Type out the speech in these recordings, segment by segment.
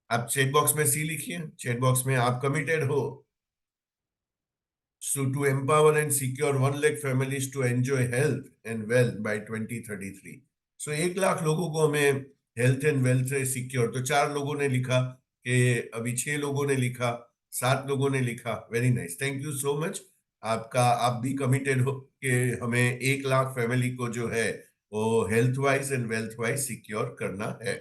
आप chat box में सी लिखिए, चैट बॉक्स में आप कमिटेड हो so to empower and secure 1 lakh families to enjoy health and wealth by 2033। सो 1 लाख लोगों को हमें हेल्थ एंड वेल्थ से सिक्योर। तो 4 लोगों ने लिखा, कि अभी 6 लोगों ने लिखा, 7 लोगों ने लिखा। Very nice, thank you so much. आपका, आप भी कमिटेड हो कि हमें 1 लाख फैमिली को जो है वो health wise and wealth wise secure करना है।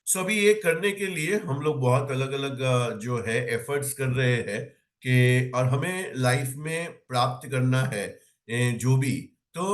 सो अभी ये करने के लिए हम लोग बहुत अलग अलग जो है एफर्ट्स कर रहे हैं, कि और हमें लाइफ में प्राप्त करना है जो भी। तो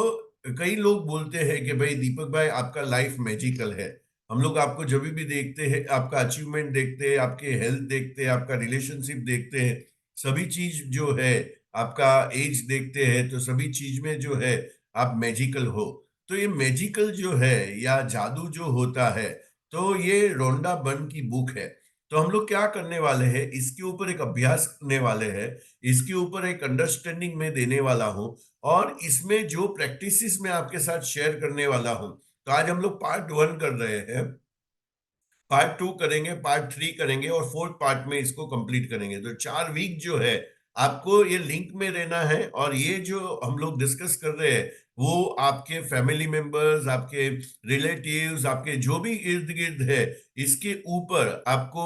कई लोग बोलते हैं कि भाई दीपक भाई आपका लाइफ मैजिकल है। हम लोग आपको जब भी देखते हैं, आपका अचीवमेंट देखते हैं, आपके हेल्थ देखते हैं, आपका रिलेशनशिप देखते हैं, सभी चीज जो है, आपका एज देखते हैं, तो सभी चीज में जो है आप मैजिकल हो। तो ये मैजिकल जो है या जादू जो होता है, तो ये रोंडा बर्न की बुक है। तो हम लोग क्या करने वाले हैं, इसके ऊपर एक अभ्यास करने वाले हैं, इसके ऊपर एक अंडरस्टैंडिंग में देने वाला हूं, और इसमें जो प्रैक्टिसेस मैं आपके साथ शेयर करने वाला हूं। तो आज हम लोग पार्ट 1 कर रहे हैं, पार्ट 2 करेंगे, पार्ट 3 करेंगे, और फोर्थ पार्ट में इसको कंप्लीट करेंगे। तो 4 वीक जो है आपको ये लिंक में रहना है, और ये जो हम लोग डिस्कस कर रहे हैं वो आपके फैमिली मेंबर्स, आपके रिलेटिव्स, आपके जो भी इर्द गिर्द है, इसके ऊपर आपको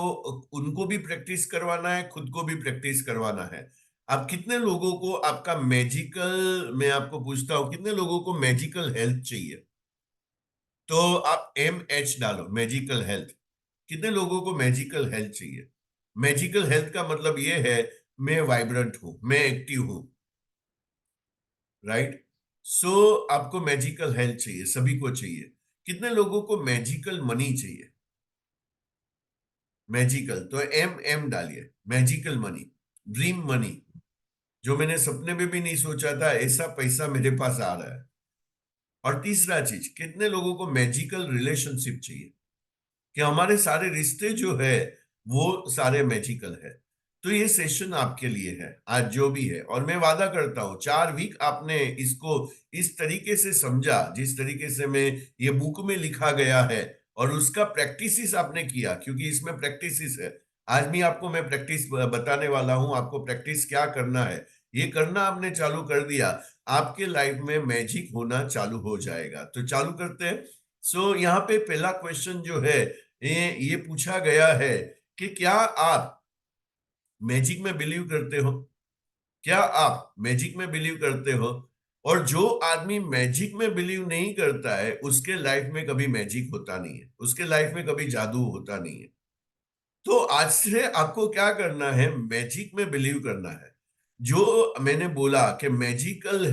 उनको भी प्रैक्टिस करवाना है, खुद को भी प्रैक्टिस करवाना है। आप कितने लोगों को आपका मैजिकल, मैं आपको पूछता हूं, कितने लोगों को मैजिकल हेल्थ चाहिए? तो आप MH डालो, मैजिकल हेल्थ। कितने लोगों को मैजिकल हेल्थ चाहिए? मैजिकल हेल्थ का मतलब ये है, मैं वाइब्रेंट हूं, मैं एक्टिव हूं, राइट? सो आपको मैजिकल हेल्थ चाहिए, सभी को चाहिए। कितने लोगों को मैजिकल मनी चाहिए? मैजिकल, तो M डालिए, मैजिकल मनी, ड्रीम मनी, जो मैंने सपने में भी नहीं सोचा था ऐसा पैसा मेरे पास आ रहा है। और तीसरा चीज, कितने लोगों को मैजिकल रिलेशनशिप चाहिए, कि हमारे सारे रिश्ते जो है वो सारे मैजिकल है। तो ये सेशन आपके लिए है आज जो भी है, और मैं वादा करता हूं 4 वीक आपने इसको इस तरीके से समझा जिस तरीके से मैं, ये बुक में लिखा गया है, और उसका प्रैक्टिस आपने किया, क्योंकि इसमें प्रैक्टिस है। आज भी आपको मैं प्रैक्टिस बताने वाला हूं, आपको प्रैक्टिस क्या करना है। ये करना आपने चालू कर दिया, आपके लाइफ में मैजिक होना चालू हो जाएगा। तो चालू करते हैं। सो यहाँ पे पहला क्वेश्चन जो है, ये पूछा गया है कि क्या आप मैजिक में बिलीव करते हो? क्या आप मैजिक में बिलीव करते हो? और जो आदमी मैजिक में बिलीव नहीं करता है, उसके लाइफ में कभी मैजिक होता नहीं है, उसके लाइफ में कभी जादू होता नहीं है। तो आज से आपको क्या करना है, मैजिक में बिलीव करना है। जो मैंने बोला कि मैजिकल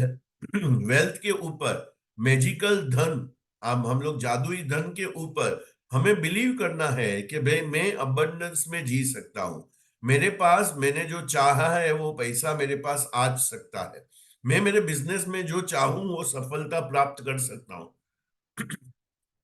वेल्थ के ऊपर, मैजिकल धन, हम लोग जादुई धन के ऊपर हमें बिलीव करना है कि भाई मैं अबंडेंस में जी सकता हूं। मेरे पास, मैंने जो चाहा है वो पैसा मेरे पास आ सकता है। मैं मेरे बिजनेस में जो चाहूं वो सफलता प्राप्त कर सकता हूं।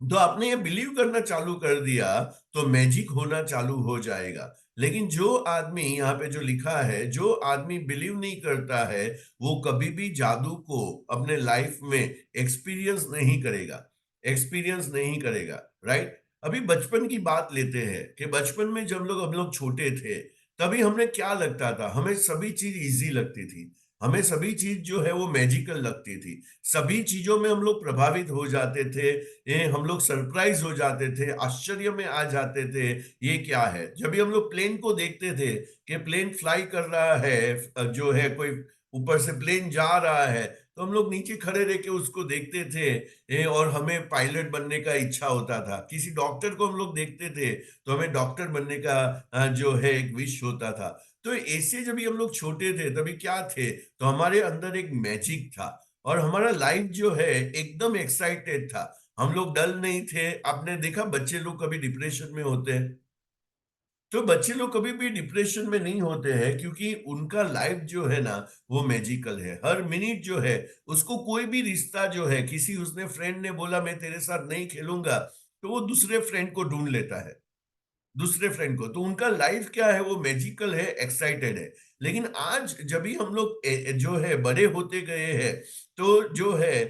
तो आपने ये बिलीव करना चालू कर दिया, तो मैजिक होना चालू हो जाएगा। लेकिन जो आदमी, यहाँ पे जो लिखा है, जो आदमी बिलीव नहीं करता है, वो कभी भी जादू को अपने लाइफ में एक्सपीरियंस नहीं करेगा, एक्सपीरियंस नहीं करेगा, राइट? अभी बचपन की बात लेते हैं, कि बचपन में जब हम लोग छोटे थे, तभी हमें क्या लगता था, हमें सभी चीज इजी लगती थी, हमें सभी चीज जो है वो मैजिकल लगती थी। सभी चीजों में हम लोग प्रभावित हो जाते थे, ये हम लोग सरप्राइज हो जाते थे, आश्चर्य में आ जाते थे। ये क्या है? जब भी हम लोग प्लेन को देखते थे कि प्लेन फ्लाई कर रहा है, जो है कोई ऊपर से प्लेन जा रहा है, तो हम लोग नीचे खड़े रह के उसको देखते थे, और हमें पायलट बनने का इच्छा होता था। किसी डॉक्टर को हम लोग देखते थे, तो हमें डॉक्टर बनने का जो है एक विश होता था। तो ऐसे जब भी हम लोग छोटे थे, तभी क्या थे, तो हमारे अंदर एक मैजिक था, और हमारा लाइफ जो है एकदम एक्साइटेड था। हम लोग डल नहीं थे। आपने देखा बच्चे लोग कभी डिप्रेशन में होते हैं? तो बच्चे लोग कभी भी डिप्रेशन में नहीं होते हैं, क्योंकि उनका लाइफ जो है ना वो मैजिकल है। हर मिनट जो है, उसको कोई भी रिश्ता जो है, किसी उसने फ्रेंड ने बोला मैं तेरे साथ नहीं खेलूंगा, तो वो दूसरे फ्रेंड को ढूंढ लेता है, दूसरे फ्रेंड को। तो उनका लाइफ क्या है, वो मैजिकल है, एक्साइटेड है। लेकिन आज जब भी हम लोग जो है बड़े होते गए हैं, तो जो है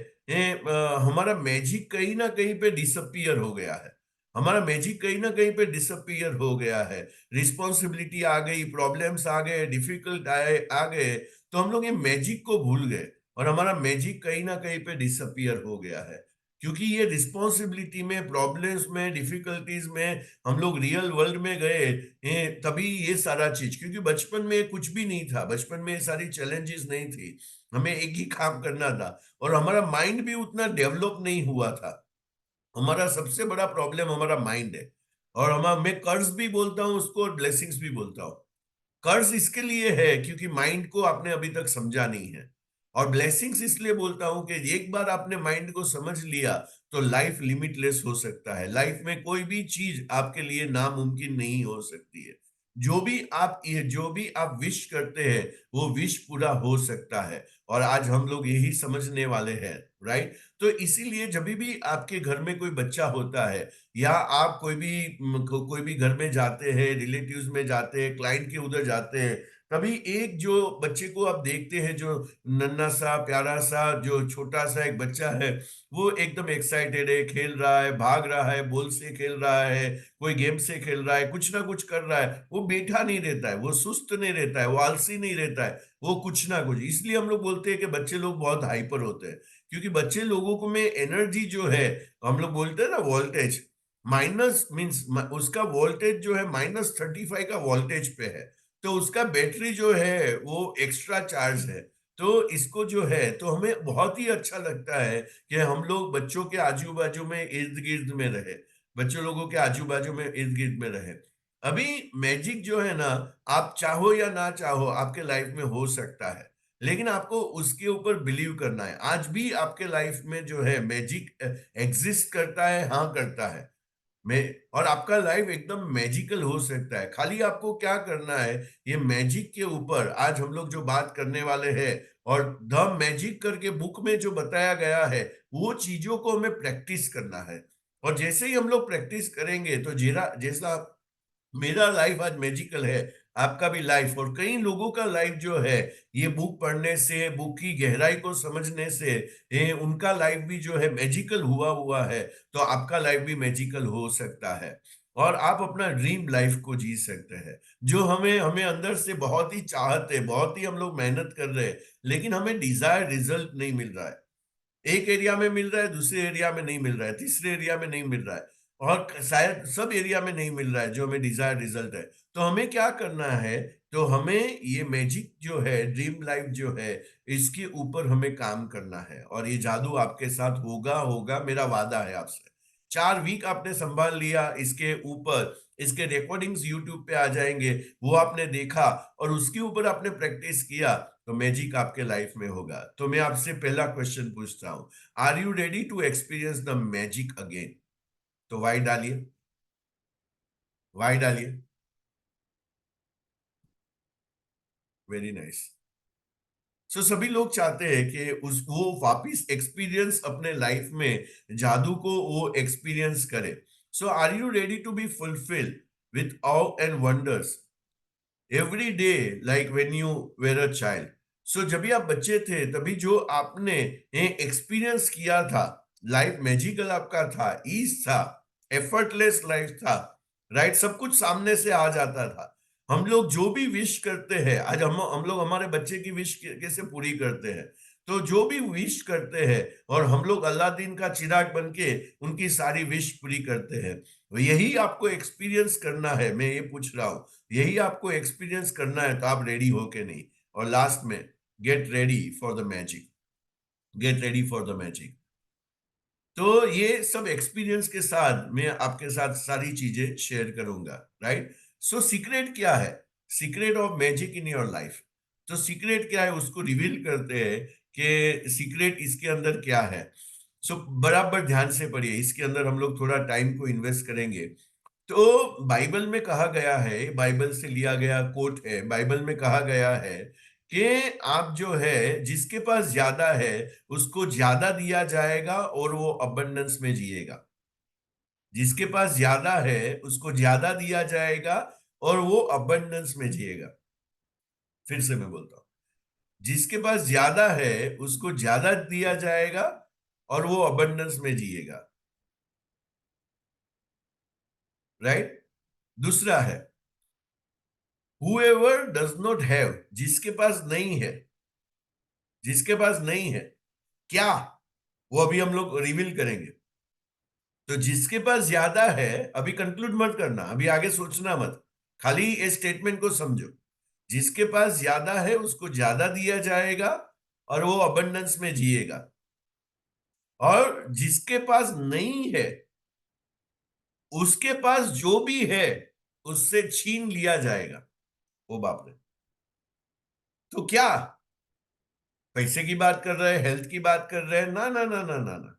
हमारा मैजिक कहीं ना कहीं पे डिसअपियर हो गया है। हमारा मैजिक कहीं ना कहीं पे डिसअपियर हो गया है। रिस्पॉन्सिबिलिटी आ गई, प्रॉब्लम्स आ गए, डिफिकल्ट आए आ गए, तो हम लोग ये मैजिक को भूल गए और हमारा मैजिक कहीं ना कहीं पे डिसअपियर हो गया है। क्योंकि ये रिस्पॉन्सिबिलिटी में, प्रॉब्लम्स में, डिफिकल्टीज में हम लोग रियल वर्ल्ड में गए, तभी ये सारा चीज, क्योंकि बचपन में कुछ भी नहीं था, बचपन में ये सारी चैलेंजेस नहीं थी, हमें एक ही काम करना था और हमारा माइंड भी उतना डेवलप नहीं हुआ था। हमारा सबसे बड़ा प्रॉब्लम हमारा माइंड है। और मैं कर्ज भी बोलता हूँ उसको और ब्लेसिंग्स भी बोलता हूँ। कर्ज इसके लिए है क्योंकि माइंड को आपने अभी तक समझा नहीं है, और ब्लेसिंग्स इसलिए बोलता हूं कि एक बार आपने माइंड को समझ लिया तो लाइफ लिमिटलेस हो सकता है। लाइफ में कोई भी चीज आपके लिए नामुमकिन नहीं हो सकती है। जो भी आप विश करते हैं वो विश पूरा हो सकता है, और आज हम लोग यही समझने वाले हैं। राइट? तो इसीलिए जब भी आपके घर में कोई बच्चा होता है, या आप कोई भी घर में जाते हैं, रिलेटिव्स में जाते हैं, क्लाइंट के उधर जाते हैं, तभी एक जो बच्चे को आप देखते हैं, जो नन्हा सा प्यारा सा जो छोटा सा एक बच्चा है, वो एकदम एक्साइटेड है, खेल रहा है, भाग रहा है, बॉल से खेल रहा है, कोई गेम से खेल रहा है, कुछ ना कुछ कर रहा है, वो बैठा नहीं रहता है, वो सुस्त नहीं रहता है, वो आलसी नहीं रहता है, वो कुछ ना कुछ। इसलिए हम लोग बोलते हैं कि बच्चे लोग बहुत हाइपर होते हैं, क्योंकि बच्चे लोगों को में एनर्जी जो है, हम लोग बोलते हैं ना वोल्टेज, माइनस मीन्स उसका वोल्टेज जो है -35 का वोल्टेज पे है, तो उसका बैटरी जो है वो एक्स्ट्रा चार्ज है। तो इसको जो है, तो हमें बहुत ही अच्छा लगता है कि हम लोग बच्चों के आजू बाजू में, इर्द गिर्द में रहे, बच्चों लोगों के आजू बाजू में, इर्द गिर्द में रहे। अभी मैजिक जो है ना, आप चाहो या ना चाहो आपके लाइफ में हो सकता है, लेकिन आपको उसके ऊपर बिलीव करना है। आज भी आपके लाइफ में जो है मैजिक एग्जिस्ट करता है, हाँ करता है। मैं और आपका लाइफ एकदम मैजिकल हो सकता है। खाली आपको क्या करना है, ये मैजिक के ऊपर आज हम लोग जो बात करने वाले हैं, और द मैजिक करके बुक में जो बताया गया है, वो चीजों को हमें प्रैक्टिस करना है। और जैसे ही हम लोग प्रैक्टिस करेंगे, तो जैसा जैसा मेरा लाइफ आज मैजिकल है, आपका भी लाइफ, और कई लोगों का लाइफ जो है, ये बुक पढ़ने से, बुक की गहराई को समझने से, उनका लाइफ भी जो है मैजिकल हुआ हुआ है। तो आपका लाइफ भी मैजिकल हो सकता है, और आप अपना ड्रीम लाइफ को जी सकते हैं, जो हमें हमें अंदर से बहुत ही चाहत है, बहुत ही हम लोग मेहनत कर रहे हैं, लेकिन हमें डिजायर रिजल्ट नहीं मिल रहा है। एक एरिया में मिल रहा है, दूसरे एरिया में नहीं मिल रहा है, तीसरे एरिया में नहीं मिल रहा है, और शायद सब एरिया में नहीं मिल रहा है जो हमें डिजायर रिजल्ट है। तो हमें क्या करना है, तो हमें ये मैजिक जो है, ड्रीम लाइफ जो है, इसके ऊपर हमें काम करना है, और ये जादू आपके साथ होगा होगा, मेरा वादा है आपसे। 4 वीक आपने संभाल लिया इसके ऊपर, इसके रिकॉर्डिंग्स यूट्यूब पे आ जाएंगे, वो आपने देखा और उसके ऊपर आपने प्रैक्टिस किया, तो मैजिक आपके लाइफ में होगा। तो मैं आपसे पहला क्वेश्चन पूछता हूं, are you ready to experience the magic again? तो वाई डालिए, वाई डालिए। Very nice. सो सभी लोग चाहते हैं कि उस वो वापिस एक्सपीरियंस अपने लाइफ में, जादू को वो एक्सपीरियंस करे। So are you ready to be fulfil with awe and wonders every day, like when you were a child? So जब भी आप बच्चे थे, तभी जो आपने एक्सपीरियंस किया था, लाइफ मैजिकल आपका था, ईज था, एफर्टलेस लाइफ था। राइट? सब कुछ सामने से आ जाता था। हम लोग जो भी विश करते हैं, आज हम लोग हमारे बच्चे की विश कैसे पूरी करते हैं, तो जो भी विश करते हैं, और हम लोग अल्लादीन का चिराग बन के उनकी सारी विश पूरी करते हैं। तो यही आपको एक्सपीरियंस करना है, मैं ये पूछ रहा हूं, यही आपको एक्सपीरियंस करना है, तो आप रेडी हो के नहीं? और लास्ट में, get ready for the magic, get ready for the magic. तो ये सब एक्सपीरियंस के साथ मैं आपके साथ सारी चीजें शेयर करूंगा। राइट? सो सीक्रेट क्या है, secret of magic in your life? तो सीक्रेट क्या है, उसको रिवील करते हैं कि सीक्रेट इसके अंदर क्या है। सो बराबर ध्यान से पढ़िए, इसके अंदर हम लोग थोड़ा टाइम को इन्वेस्ट करेंगे। तो बाइबल में कहा गया है, बाइबल से लिया गया कोट है, बाइबल में कहा गया है कि आप जो है, जिसके पास ज्यादा है उसको ज्यादा दिया जाएगा और वो अबंडेंस में जिएगा। जिसके पास ज्यादा है उसको ज्यादा दिया जाएगा और वो अबंडेंस में जिएगा। फिर से मैं बोलता हूं, जिसके पास ज्यादा है उसको ज्यादा दिया जाएगा और वो अबंडेंस में जिएगा। राइट। दूसरा है whoever does not have, जिसके पास नहीं है, जिसके पास नहीं है क्या, वो अभी हम लोग रिवील करेंगे। तो जिसके पास ज्यादा है, अभी कंक्लूड मत करना, अभी आगे सोचना मत, खाली इस स्टेटमेंट को समझो। जिसके पास ज्यादा है उसको ज्यादा दिया जाएगा और वो अबंडेंस में जिएगा, और जिसके पास नहीं है उसके पास जो भी है उससे छीन लिया जाएगा। ओ बाप रे। तो क्या पैसे की बात कर रहे हैं, हेल्थ की बात कर रहे हैं? ना ना ना ना ना ना।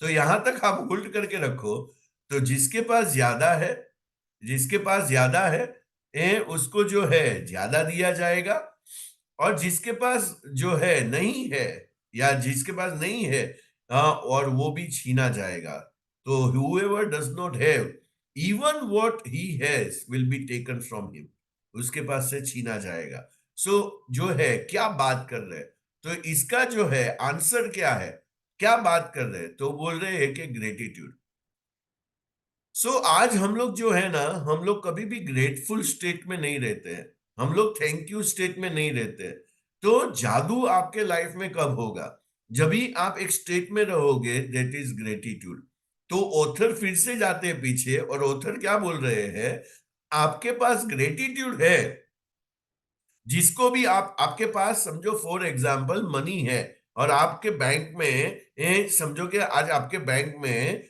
तो यहां तक आप होल्ड करके रखो। तो जिसके पास ज्यादा है, जिसके पास ज्यादा है उसको जो है ज्यादा दिया जाएगा, और जिसके पास जो है नहीं है, या जिसके पास नहीं है और वो भी छीना जाएगा। तो whoever does not have, even what he has will be taken from him, उसके पास से छीना जाएगा। सो जो है क्या बात कर रहे हैं, तो इसका जो है आंसर क्या है, क्या बात कर रहे हैं, तो बोल रहे हैं कि ग्रेटिट्यूड। आज हम लोग जो है ना, हम लोग कभी भी ग्रेटफुल स्टेट में नहीं रहते हैं, हम लोग थैंक यू स्टेट में नहीं रहते हैं। तो जादू आपके लाइफ में कब होगा? जब भी आप एक स्टेट में रहोगे दैट इज ग्रेटिट्यूड। तो ऑथर फिर से जाते हैं पीछे, और ऑथर क्या बोल रहे हैं? आपके पास ग्रेटिट्यूड है, जिसको भी आप, आपके पास समझो फॉर एग्जांपल मनी है, और आपके बैंक में समझो कि आज आपके बैंक में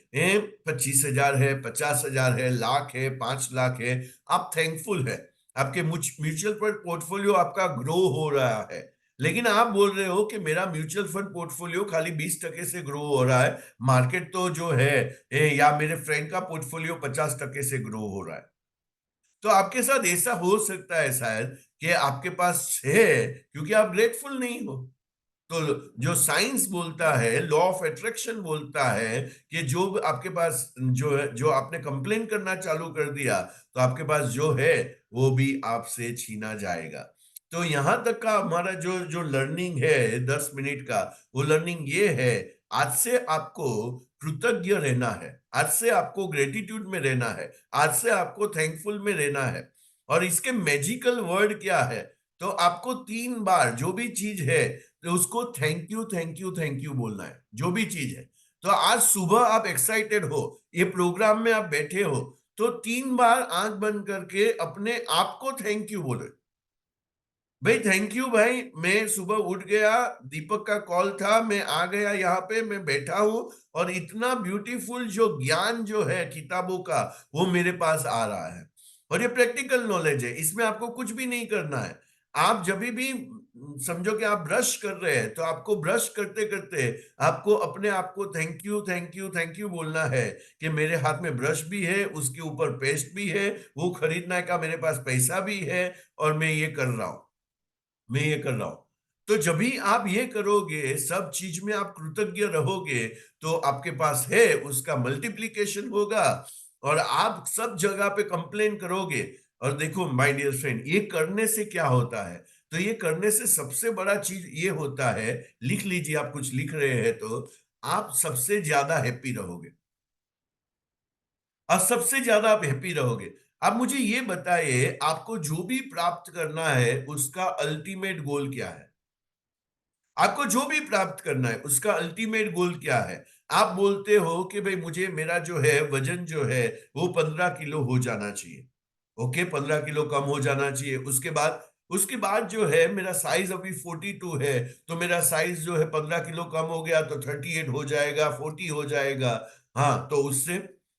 25,000 है, 50,000 है, लाख है, 5 लाख है। आप थैंकफुल है, आपके म्यूचुअल फंड पोर्टफोलियो आपका ग्रो हो रहा है। लेकिन आप बोल रहे हो कि मेरा म्यूचुअल फंड पोर्टफोलियो खाली 20% से ग्रो हो रहा है, मार्केट तो जो है या मेरे फ्रेंड का पोर्टफोलियो 50% से ग्रो हो रहा है। तो आपके साथ ऐसा हो सकता है शायद कि आपके पास है क्योंकि आप ग्रेटफुल नहीं हो। तो जो साइंस बोलता है, लॉ ऑफ अट्रैक्शन बोलता है कि जो आपके पास जो है, जो आपने कंप्लेन करना चालू कर दिया, तो आपके पास जो है वो भी आपसे छीना जाएगा। तो यहां तक का हमारा जो जो लर्निंग है 10 मिनट का, वो लर्निंग ये है, आज से आपको कृतज्ञ रहना है, आज से आपको ग्रेटिट्यूड में रहना है, आज से आपको थैंकफुल में रहना है। और इसके मैजिकल वर्ड क्या है? तो आपको 3 बार जो भी चीज है तो उसको thank you thank you thank you बोलना है, जो भी चीज है। तो आज सुबह आप एक्साइटेड हो, ये प्रोग्राम में आप बैठे हो, तो 3 बार आंख बंद करके अपने आप को थैंक यू बोलो। भाई थैंक यू भाई, मैं सुबह उठ गया, दीपक का कॉल था, मैं आ गया यहाँ पे, मैं बैठा हूं, और इतना ब्यूटीफुल जो ज्ञान जो है किताबों का, वो मेरे पास आ रहा है। और ये प्रैक्टिकल नॉलेज है, इसमें आपको कुछ भी नहीं करना है। आप जब भी समझो कि आप ब्रश कर रहे हैं, तो आपको ब्रश करते करते आपको अपने आप को thank you thank you thank you बोलना है कि मेरे हाथ में ब्रश भी है, उसके ऊपर पेस्ट भी है, वो खरीदने का मेरे पास पैसा भी है, और मैं ये कर रहा हूं, मैं ये कर रहा हूं। तो जब भी आप ये करोगे, सब चीज में आप कृतज्ञ रहोगे, तो आपके पास है उसका मल्टीप्लीकेशन होगा, और आप सब जगह पे कंप्लेन करोगे। और देखो माय डियर फ्रेंड, ये करने से क्या होता है? तो ये करने से सबसे बड़ा चीज ये होता है, लिख लीजिए, आप कुछ लिख रहे हैं तो आप सबसे ज्यादा हैप्पी रहोगे, और सबसे ज्यादा आप हैप्पी रहोगे। अब मुझे ये बताइए, आपको जो भी प्राप्त करना है उसका अल्टीमेट गोल क्या है? आपको जो भी प्राप्त करना है उसका अल्टीमेट गोल क्या है? आप बोलते हो कि भाई मुझे मेरा जो है वजन जो है वो 15 किलो हो जाना चाहिए। ओके, 15 किलो कम हो जाना चाहिए। उसके बाद जो है मेरा साइज अभी 42 है, तो मेरा साइज जो है 15 किलो कम हो गया तो 38 हो जाएगा, 40 हो जाएगा। हाँ, तो उससे,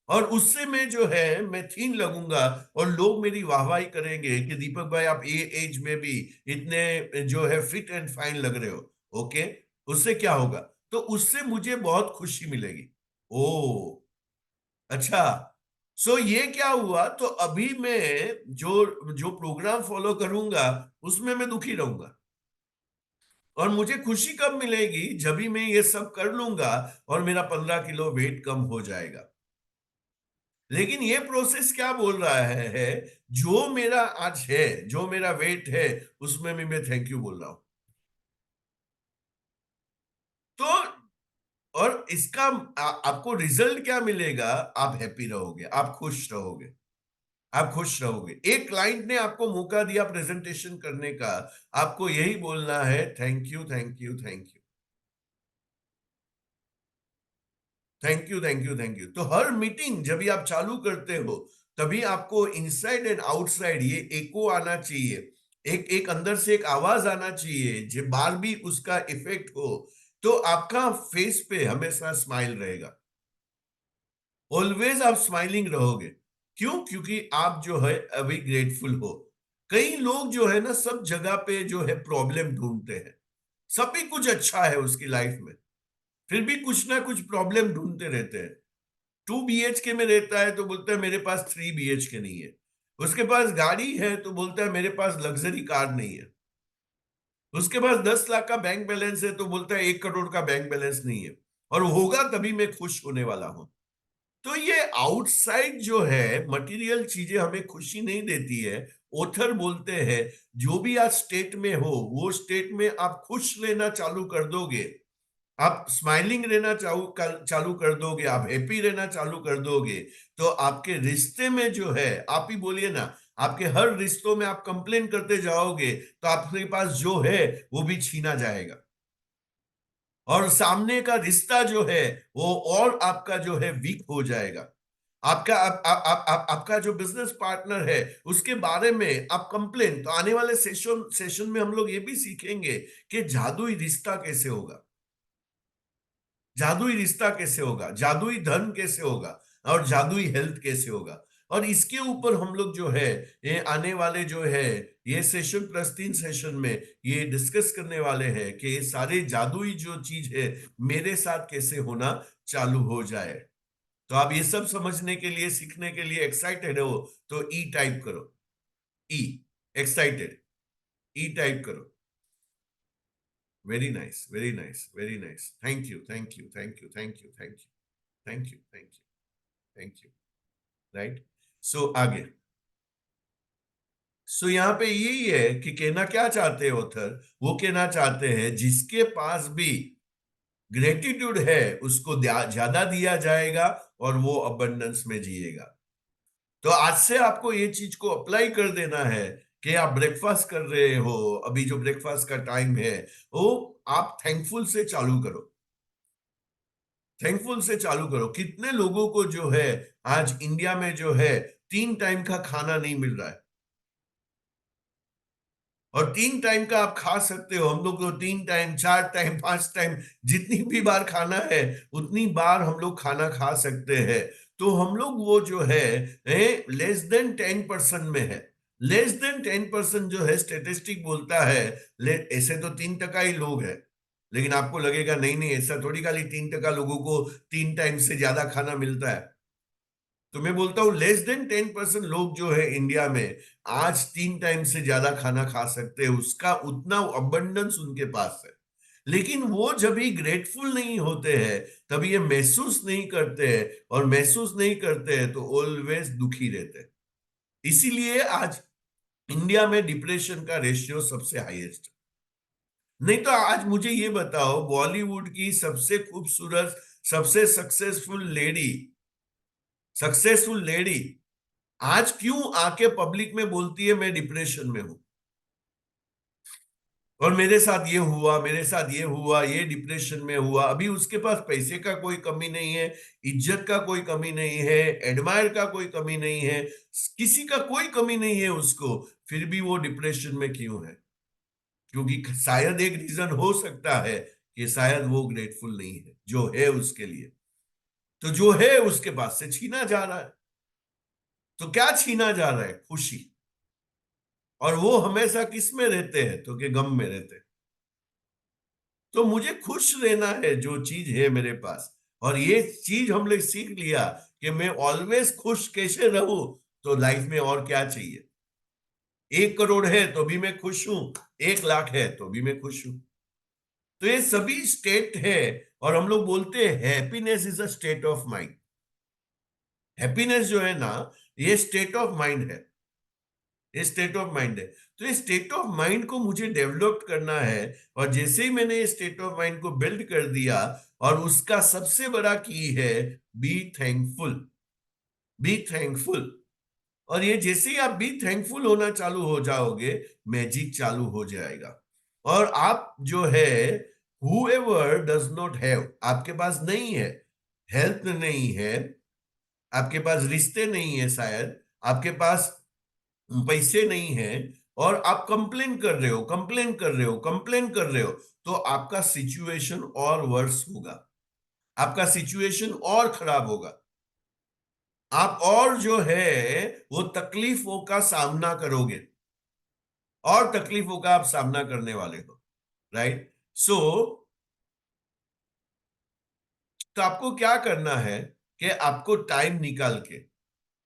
और उससे मैं जो है मैं थीन लगूंगा, और लोग मेरी वाहवाही करेंगे कि दीपक भाई आप ये एज में भी इतने जो है फिट एंड फाइन लग रहे हो। ओके, उससे क्या होगा? तो उससे मुझे बहुत खुशी मिलेगी। ओ, अच्छा। ये क्या हुआ, तो अभी मैं जो जो प्रोग्राम फॉलो करूंगा उसमें मैं दुखी रहूंगा, और मुझे खुशी कब मिलेगी? जब भी मैं ये सब कर लूंगा और मेरा 15 किलो वेट कम हो जाएगा। लेकिन ये प्रोसेस क्या बोल रहा है जो मेरा आज है, जो मेरा वेट है, उसमें भी मैं थैंक यू बोल रहा हूं। तो और इसका आपको रिजल्ट क्या मिलेगा? आप हैप्पी रहोगे, आप खुश रहोगे। आप खुश रहोगे। एक क्लाइंट ने आपको मौका दिया प्रेजेंटेशन करने का, आपको यही बोलना है, thank you, thank you, thank you, thank you, thank you, thank you. तो हर मीटिंग जब भी आप चालू करते हो, तभी आपको इनसाइड एंड आउटसाइड ये एको आना चाहिए, एक एक अंदर से एक आवाज आना चाहिए, जो बार भी उसका इफेक्ट हो, तो आपका फेस पे हमेशा स्माइल रहेगा। ऑलवेज आप स्माइलिंग रहोगे। क्यों? क्योंकि आप जो है अभी ग्रेटफुल हो। कई लोग जो है ना, सब जगह पे जो है प्रॉब्लम ढूंढते हैं। सभी कुछ अच्छा है उसकी लाइफ में, फिर भी कुछ ना कुछ प्रॉब्लम ढूंढते रहते हैं। 2 BHK में रहता है तो बोलता है मेरे पास 3 BHK नहीं है। उसके पास गाड़ी है तो बोलता है मेरे पास लग्जरी कार नहीं है। उसके पास 10 लाख का बैंक बैलेंस है तो बोलता है 1 करोड़ का बैंक बैलेंस नहीं है, और होगा तभी मैं खुश होने वाला हूं। तो ये आउटसाइड जो है मटेरियल चीजें हमें खुशी नहीं देती है। ओथर बोलते हैं, जो भी आज स्टेट में हो, वो स्टेट में आप खुश रहना चालू कर दोगे, आप स्माइलिंग रहना चालू कर दोगे, आप हैप्पी रहना चालू कर दोगे, तो आपके रिश्ते में जो है, आप ही बोलिए ना, आपके हर रिश्तों में आप कंप्लेन करते जाओगे तो आपके पास जो है वो भी छीना जाएगा, और सामने का रिश्ता जो है वो और आपका जो है वीक हो जाएगा। आपका आपका जो बिजनेस पार्टनर है उसके बारे में आप कंप्लेन, तो आने वाले सेशन में हम लोग ये भी सीखेंगे कि जादुई रिश्ता कैसे होगा, जादुई रिश्ता कैसे होगा, जादुई धन कैसे होगा, और जादुई हेल्थ कैसे होगा। और इसके ऊपर हम लोग जो है, ये आने वाले जो है, ये सेशन प्लस 3 सेशन में ये डिस्कस करने वाले हैं कि ये सारे जादुई जो चीज है मेरे साथ कैसे होना चालू हो जाए। तो आप ये सब समझने के लिए, सीखने के लिए एक्साइटेड हो तो ई टाइप करो। ई, एक्साइटेड, ई टाइप करो। Very nice, very nice, very nice. Thank you, thank you, thank you, thank you, thank you, thank you, thank you, thank you. Right. So आगे, so यहाँ पे यही है कि कहना क्या चाहते हैं ऑथर, वो कहना चाहते हैं जिसके पास भी ग्रेटिट्यूड है उसको ज्यादा दिया जाएगा और वो अबंडेंस में जिएगा। तो आज से आपको ये चीज को अप्लाई कर देना है कि आप ब्रेकफास्ट कर रहे हो, अभी जो ब्रेकफास्ट का टाइम है, वो आप थैंकफुल से चालू करो। थैंकफुल से चालू करो। कितने लोगों को जो है आज इंडिया में जो है 3 टाइम का खाना नहीं मिल रहा है, और 3 टाइम का आप खा सकते हो। हम लोग को 3 टाइम, 4 टाइम, 5 टाइम, जितनी भी बार खाना है उतनी बार हम लोग खाना खा सकते हैं। तो हम लोग वो जो है लेस देन 10% में है। लेस देन 10% जो है स्टेटिस्टिक बोलता है। ऐसे तो 3% ही लोग हैं, लेकिन आपको लगेगा नहीं नहीं, ऐसा थोड़ी, खाली 3% लोगों को 3 टाइम से ज्यादा खाना मिलता है। तो मैं बोलता हूँ लेस देन 10% लोग जो है इंडिया में आज 3 टाइम से ज्यादा खाना खा सकते हैं, उसका उतना अबंडेंस उनके पास है। लेकिन वो जब भी ग्रेटफुल नहीं होते हैं, तब ये महसूस नहीं करते हैं, और महसूस नहीं करते हैं तो ऑलवेज दुखी रहते हैं। इसीलिए आज इंडिया में डिप्रेशन का रेशियो सबसे हाईएस्ट। नहीं तो आज मुझे ये बताओ, बॉलीवुड की सबसे खूबसूरत, सबसे सक्सेसफुल लेडी आज क्यों आके पब्लिक में बोलती है मैं डिप्रेशन में हूं, और मेरे साथ ये हुआ, मेरे साथ ये हुआ, ये डिप्रेशन में हुआ। अभी उसके पास पैसे का कोई कमी नहीं है, इज्जत का कोई कमी नहीं है, एडमायर का कोई कमी नहीं है, किसी का कोई कमी नहीं है उसको, फिर भी वो डिप्रेशन में क्यों है? क्योंकि शायद एक रीजन हो सकता है कि शायद वो ग्रेटफुल नहीं है जो है उसके लिए। तो जो है उसके पास से छीना जा रहा है। तो क्या छीना जा रहा है? खुशी। और वो हमेशा किस में रहते हैं? तो कि गम में रहते हैं। तो मुझे खुश रहना है जो चीज है मेरे पास, और ये चीज हम लोग सीख लिया कि मैं ऑलवेज खुश कैसे रहूं। तो लाइफ में और क्या चाहिए? 1 करोड़ है तो भी मैं खुश हूं, 1 लाख है तो भी मैं खुश हूं। तो ये सभी स्टेट है। और हम लोग बोलते हैं happiness is a state of mind. Happiness जो है ना, ये स्टेट ऑफ माइंड है। ये स्टेट ऑफ माइंड है। तो ये स्टेट ऑफ माइंड को मुझे डेवलप करना है। और जैसे ही मैंने ये स्टेट ऑफ माइंड को बिल्ड कर दिया, और उसका सबसे बड़ा की है बी थैंकफुल। Be thankful. और ये जैसे ही आप भी थैंकफुल होना चालू हो जाओगे, मैजिक चालू हो जाएगा। और आप जो है, whoever does not have, आपके पास नहीं है, हेल्थ नहीं है, आपके पास रिश्ते नहीं है, शायद आपके पास पैसे नहीं है, और आप कंप्लेन कर रहे हो, कंप्लेन कर रहे हो, कंप्लेन कर रहे हो, तो आपका सिचुएशन और वर्स होगा, आपका सिचुएशन और खराब होगा। आप और जो है वो तकलीफों का सामना करोगे, और तकलीफों का आप सामना करने वाले हो, राइट। सो तो आपको क्या करना है कि आपको टाइम निकाल के,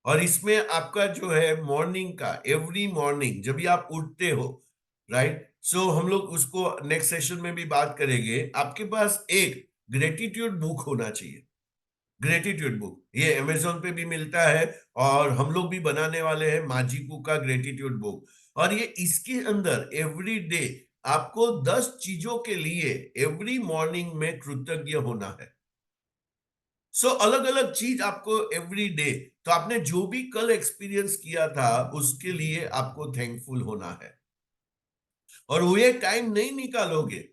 और इसमें आपका जो है मॉर्निंग का, एवरी मॉर्निंग जब भी आप उठते हो, राइट, सो हम लोग उसको नेक्स्ट सेशन में भी बात करेंगे, आपके पास एक ग्रेटिट्यूड बुक होना चाहिए। ग्रेटिट्यूड बुक ये अमेजोन पे भी मिलता है, और हम लोग भी बनाने वाले हैं माजिकू का ग्रेटिट्यूड बुक। और ये इसके अंदर एवरी डे आपको 10 चीजों के लिए एवरी मॉर्निंग में कृतज्ञ होना है। सो अलग अलग चीज आपको एवरी डे, तो आपने जो भी कल एक्सपीरियंस किया था उसके लिए आपको थैंकफुल होना है। और वो ये टाइम नहीं निकालोगे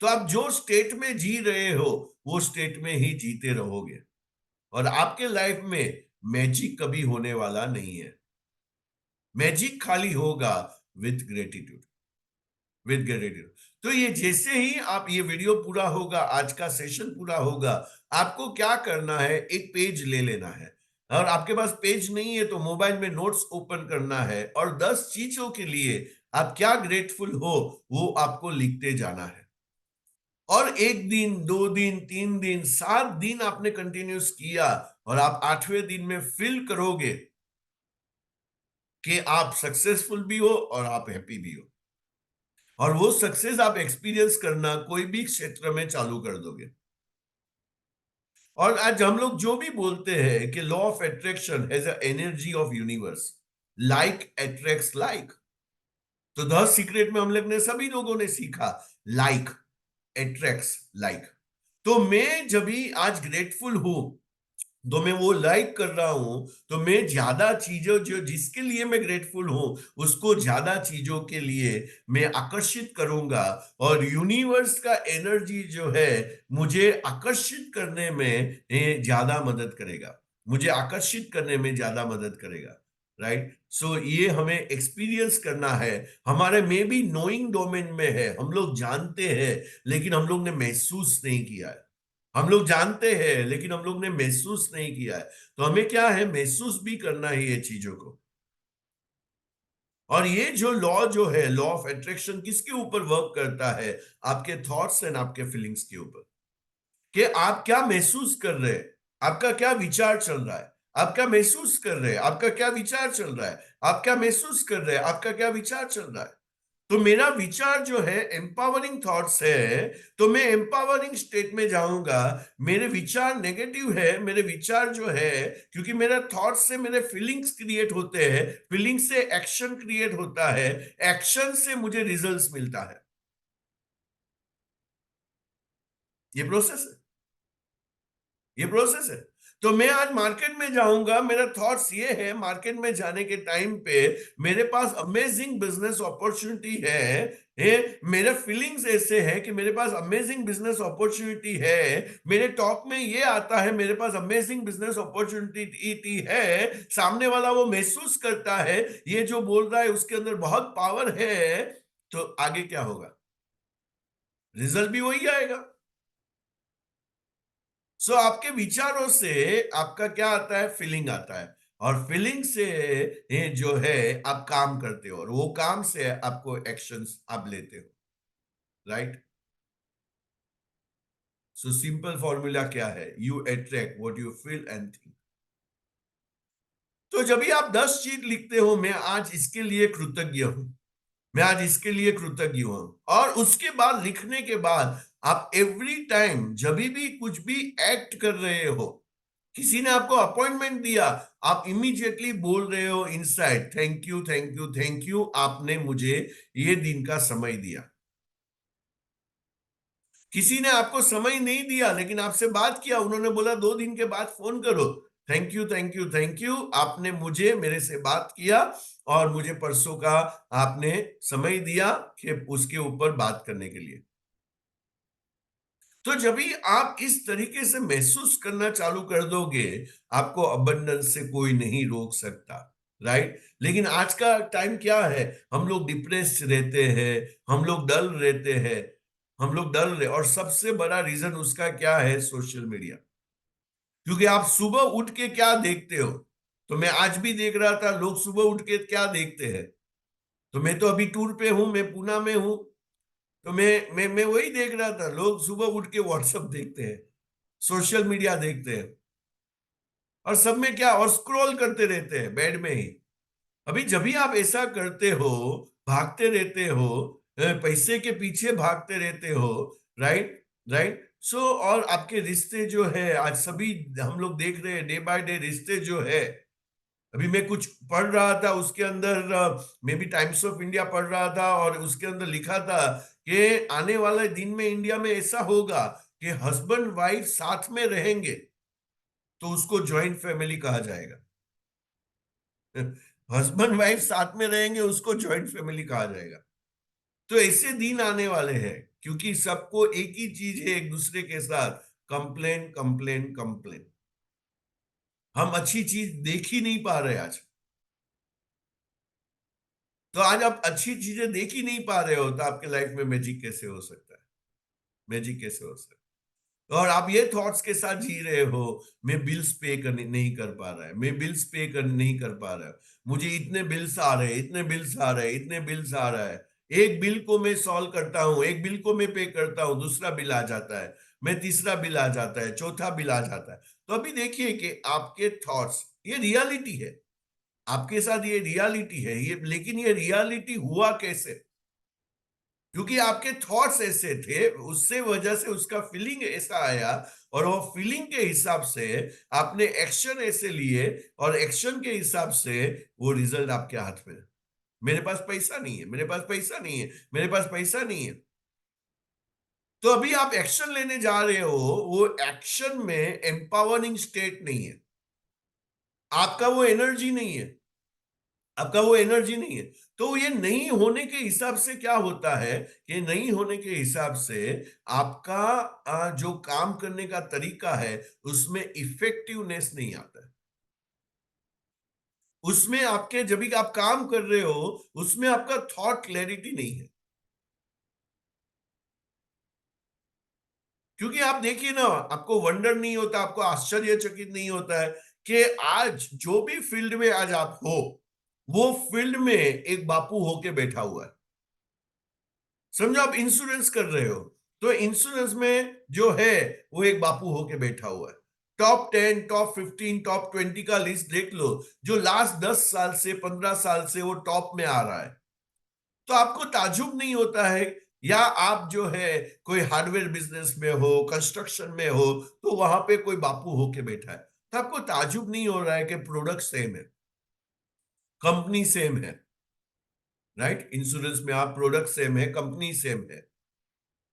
तो आप जो स्टेट में जी रहे हो वो स्टेट में ही जीते रहोगे, और आपके लाइफ में मैजिक कभी होने वाला नहीं है। मैजिक खाली होगा विथ ग्रेटिट्यूड, विथ ग्रेटिट्यूड। तो ये जैसे ही आप, ये वीडियो पूरा होगा, आज का सेशन पूरा होगा, आपको क्या करना है, एक पेज ले लेना है, और आपके पास पेज नहीं है तो मोबाइल में नोट्स ओपन करना है, और 10 चीजों के लिए आप क्या ग्रेटफुल हो वो आपको लिखते जाना है। और 1 दिन, 2 दिन, 3 दिन, 7 दिन आपने कंटिन्यूस किया, और आप 8वें दिन में फील करोगे कि आप सक्सेसफुल भी हो और आप हैप्पी भी हो, और वो सक्सेस आप एक्सपीरियंस करना कोई भी क्षेत्र में चालू कर दोगे। और आज हम लोग जो भी बोलते हैं कि law of attraction has a energy of universe, like attracts like. तो द सीक्रेट में हम लोग ने, सभी लोगों ने सीखा, लाइक अट्रैक्ट्स लाइक। तो मैं जब भी आज ग्रेटफुल हूं, तो मैं वो लाइक कर रहा हूं, तो मैं ज्यादा चीजों, जो जिसके लिए मैं ग्रेटफुल हूं उसको ज्यादा चीजों के लिए मैं आकर्षित करूंगा, और यूनिवर्स का एनर्जी जो है मुझे आकर्षित करने में ज्यादा मदद करेगा, मुझे आकर्षित करने में ज्यादा मदद करेगा, राइट। सो ये हमें एक्सपीरियंस करना है, हमारे में भी नोइंग डोमेन में है, हम लोग जानते हैं लेकिन हम लोग ने महसूस नहीं किया है। हम लोग जानते हैं लेकिन हम लोग ने महसूस नहीं किया है, तो हमें क्या है, महसूस भी करना है ये चीजों को। और ये जो लॉ जो है, लॉ ऑफ अट्रैक्शन किसके ऊपर वर्क करता है, आपके थॉट्स एंड आपके फीलिंग्स के ऊपर, कि आप क्या महसूस कर रहे हैं, आपका क्या विचार चल रहा है, आप क्या महसूस कर रहे हैं, आपका क्या विचार चल रहा है, आप क्या महसूस कर रहे हैं, आपका क्या विचार चल रहा है। तो मेरा विचार जो है एम्पावरिंग थॉट्स है, तो मैं एम्पावरिंग स्टेट में जाऊंगा। मेरे विचार नेगेटिव है, मेरे विचार जो है, क्योंकि मेरा थॉट्स से मेरे फीलिंग्स क्रिएट होते हैं, फीलिंग से एक्शन क्रिएट होता है, एक्शन से मुझे रिजल्ट्स मिलता है। ये प्रोसेस है, ये प्रोसेस है। तो मैं आज मार्केट में जाऊंगा, मेरा थॉट्स ये है, मार्केट में जाने के टाइम पे मेरे पास अमेजिंग बिजनेस अपॉर्चुनिटी है, मेरे फीलिंग्स ऐसे हैं कि मेरे पास अमेजिंग बिजनेस अपॉर्चुनिटी है, मेरे टॉक में ये आता है मेरे पास अमेजिंग बिजनेस अपॉर्चुनिटी है, सामने वाला वो महसूस करता है, ये जो बोल रहा है उसके अंदर बहुत पावर है, तो आगे क्या होगा, रिजल्ट भी वही आएगा। सो आपके विचारों से आपका क्या आता है, फीलिंग आता है, और फीलिंग से ये जो है आप काम करते हो, और वो काम से आपको एक्शंस आप लेते हो, राइट। सो सिंपल फॉर्मूला क्या है, you attract what you feel and think. तो जब भी आप 10 चीज लिखते हो, मैं आज इसके लिए कृतज्ञ हूं, मैं आज इसके लिए कृतज्ञ हूं, और उसके बाद लिखने के बाद आप एवरी टाइम जब भी कुछ भी एक्ट कर रहे हो, किसी ने आपको अपॉइंटमेंट दिया, आप इमीडिएटली बोल रहे हो inside, thank you, thank you, thank you, आपने मुझे ये दिन का समय दिया। किसी ने आपको समय नहीं दिया लेकिन आपसे बात किया, उन्होंने बोला 2 दिन के बाद फोन करो, thank you, thank you, thank you, आपने मुझे मेरे से बात किया और मुझे परसों का आपने समय दिया कि उसके ऊपर बात करने के लिए। तो जब भी आप इस तरीके से महसूस करना चालू कर दोगे, आपको अबंडेंस से कोई नहीं रोक सकता, राइट? लेकिन आज का टाइम क्या है, हम लोग डिप्रेस्ड रहते हैं, हम लोग डल रहते हैं, हम लोग डल रहे, और सबसे बड़ा रीजन उसका क्या है? Social media. क्योंकि आप सुबह उठ के क्या देखते हो? तो मैं आज भी देख रहा था, लोग सुबह उठ के क्या देखते हैं। तो मैं तो अभी टूर पे हूं, मैं पूना में हूं, तो मैं वही देख रहा था, लोग सुबह उठ के व्हाट्सएप देखते हैं, सोशल मीडिया देखते हैं, और सब में क्या, और स्क्रॉल करते रहते हैं बेड में ही। अभी जब भी आप ऐसा करते हो, भागते रहते हो, पैसे के पीछे भागते रहते हो, राइट, राइट, सो और आपके रिश्ते जो है, आज सभी हम लोग देख रहे हैं डे बाय डे रिश्ते जो है। अभी मैं कुछ पढ़ रहा था, उसके अंदर मैं भी टाइम्स ऑफ इंडिया पढ़ रहा था, और उसके अंदर लिखा था कि आने वाले दिन में इंडिया में ऐसा होगा कि हस्बैंड वाइफ साथ में रहेंगे तो उसको जॉइंट फैमिली कहा जाएगा। हस्बैंड वाइफ साथ में रहेंगे, उसको जॉइंट फैमिली कहा जाएगा। तो ऐसे दिन आने वाले हैं, क्योंकि सबको एक ही चीज है, एक दूसरे के साथ कंप्लेन, कंप्लेन, कंप्लेन। हम अच्छी चीज देख ही नहीं पा रहे आज। तो आज आप अच्छी चीजें देख ही नहीं पा रहे हो, तो आपके लाइफ में मैजिक कैसे हो सकता है? मैजिक कैसे हो सकता है? और आप ये थॉट्स के साथ जी रहे हो, मैं बिल्स पे करने नहीं कर पा रहा है, मैं बिल्स पे कर नहीं कर पा रहा है, मुझे इतने बिल्स आ रहे हैं, इतने बिल्स आ रहे हैं, इतने बिल्स आ रहा है। एक बिल को मैं सॉल्व करता हूँ, एक बिल को मैं पे करता हूँ, दूसरा बिल आ जाता है, मैं तीसरा बिल आ जाता है, चौथा बिल आ जाता है। तो अभी देखिए कि आपके थॉट्स, ये रियलिटी है, आपके साथ ये रियलिटी है ये, लेकिन ये रियलिटी हुआ कैसे? क्योंकि आपके थॉट्स ऐसे थे, उससे वजह से उसका फीलिंग ऐसा आया, और वो फीलिंग के हिसाब से आपने एक्शन ऐसे लिए, और एक्शन के हिसाब से वो रिजल्ट आपके हाथ में है। मेरे पास पैसा नहीं है, मेरे पास पैसा नहीं है, मेरे पास पैसा नहीं है। तो अभी आप एक्शन लेने जा रहे हो, वो एक्शन में एम्पावरिंग स्टेट नहीं है, आपका वो एनर्जी नहीं है, आपका वो एनर्जी नहीं है। तो ये नहीं होने के हिसाब से क्या होता है, कि नहीं होने के हिसाब से आपका जो काम करने का तरीका है, उसमें इफेक्टिवनेस नहीं आता है। उसमें आपके जब भी आप काम कर रहे हो, उसमें आपका थॉट क्लैरिटी नहीं है। क्योंकि आप देखिए ना, आपको वंडर नहीं होता, आपको आश्चर्यचकित नहीं होता है कि आज जो भी फील्ड में आज आप हो, वो फील्ड में एक बापू होके बैठा हुआ है। समझो आप इंश्योरेंस कर रहे हो, तो इंश्योरेंस में जो है वो एक बापू होके बैठा हुआ है। टॉप 10, टॉप 15, टॉप 20 का लिस्ट देख लो, जो लास्ट 10 साल से 15 साल से वो टॉप में आ रहा है। तो आपको ताजुब नहीं होता है, या आप जो है कोई हार्डवेयर बिजनेस में हो, कंस्ट्रक्शन में हो, तो वहां पे कोई बापू होके बैठा है, तो आपको ताजुब नहीं हो रहा है कि प्रोडक्ट सेम है, कंपनी सेम है, राइट? इंश्योरेंस में आप प्रोडक्ट सेम है, कंपनी सेम है,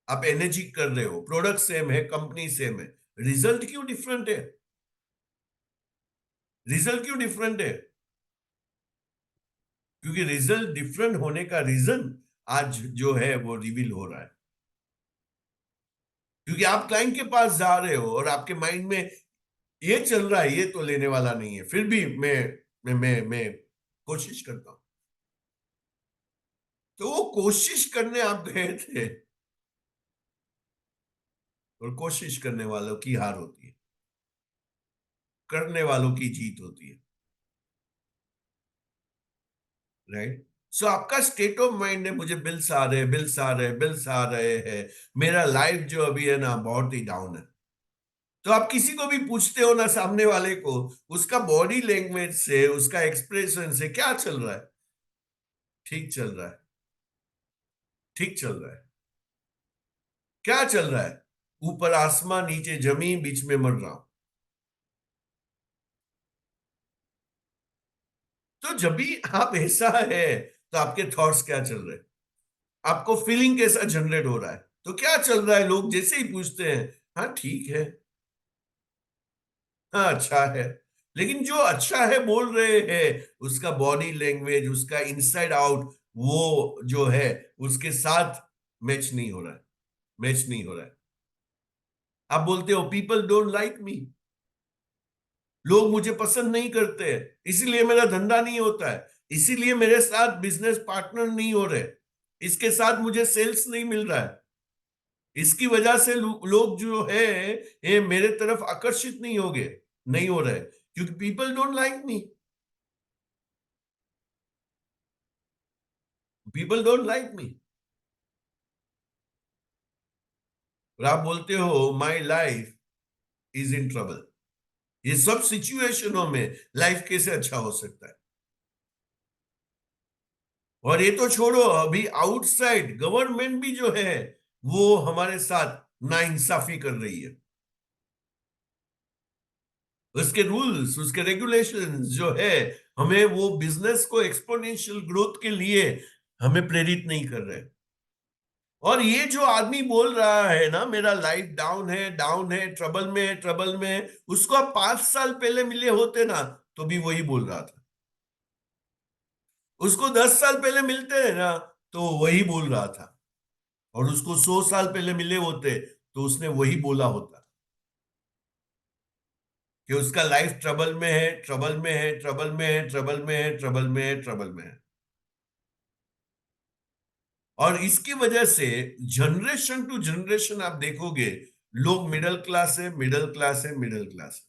आप एनर्जी कर रहे हो, प्रोडक्ट सेम है, कंपनी सेम है, रिजल्ट क्यों डिफरेंट है? रिजल्ट क्यों डिफरेंट है? क्योंकि रिजल्ट डिफरेंट होने का रीजन आज जो है वो रिवील हो रहा है। क्योंकि आप क्लाइंट के पास जा रहे हो, और आपके माइंड में ये चल रहा है, ये तो लेने वाला नहीं है, फिर भी मैं कोशिश करता हूं। तो वो कोशिश करने आप गए थे, और कोशिश करने वालों की हार होती है, करने वालों की जीत होती है, राइट? सो आपका स्टेट ऑफ माइंड है, मुझे बिल्स आ रहे हैं, बिल्स आ रहे हैं, बिल्स आ रहे हैं, मेरा लाइफ जो अभी है ना बहुत ही डाउन है। तो आप किसी को भी पूछते हो ना, सामने वाले को, उसका बॉडी लैंग्वेज से, उसका एक्सप्रेशन से क्या चल रहा है? ठीक चल रहा है, ठीक चल रहा है। क्या चल रहा है? ऊपर आसमां, नीचे जमीन, बीच में मर रहा हूं। तो जब भी आप ऐसा है, तो आपके थॉट्स क्या चल रहे हैं? आपको फीलिंग कैसा जनरेट हो रहा है? तो क्या चल रहा है? लोग जैसे ही पूछते हैं, हाँ ठीक है, हाँ अच्छा है, लेकिन जो अच्छा है बोल रहे हैं, उसका बॉडी लैंग्वेज, उसका इनसाइड आउट, वो जो है उसके साथ मैच नहीं हो रहा है, मैच नहीं हो रहा है। आप बोलते हो पीपल डोंट लाइक मी, लोग मुझे पसंद नहीं करते हैं, इसीलिए मेरा धंधा नहीं होता है, इसीलिए मेरे साथ बिजनेस पार्टनर नहीं हो रहे, इसके साथ मुझे सेल्स नहीं मिल रहा है, इसकी वजह से लोग जो है ये मेरे तरफ आकर्षित नहीं हो गए, नहीं हो रहे, क्योंकि people don't like me, people don't like me. और आप बोलते हो my life is in trouble. ये सब सिचुएशनों में लाइफ कैसे अच्छा हो सकता है? और ये तो छोड़ो, अभी आउटसाइड गवर्नमेंट भी जो है वो हमारे साथ नाइंसाफी कर रही है। उसके रूल्स, उसके रेगुलेशंस जो है, हमें वो बिजनेस को एक्सपोनेंशियल ग्रोथ के लिए हमें प्रेरित नहीं कर रहे। और ये जो आदमी बोल रहा है ना मेरा लाइफ डाउन है, डाउन है, ट्रबल में है, ट्रबल में है, उसको आप 5 साल पहले मिले होते ना तो भी वही बोल रहा था। उसको 10 साल पहले मिलते हैं ना तो वही बोल रहा था। और उसको 100 साल पहले मिले होते तो उसने वही बोला होता कि उसका लाइफ ट्रबल में है, ट्रबल में है, ट्रबल में है, ट्रबल में है, ट्रबल में है, ट्रबल में है। और इसकी वजह से जनरेशन टू जनरेशन आप देखोगे, लोग मिडिल क्लास है, मिडिल क्लास है, मिडिल क्लास है।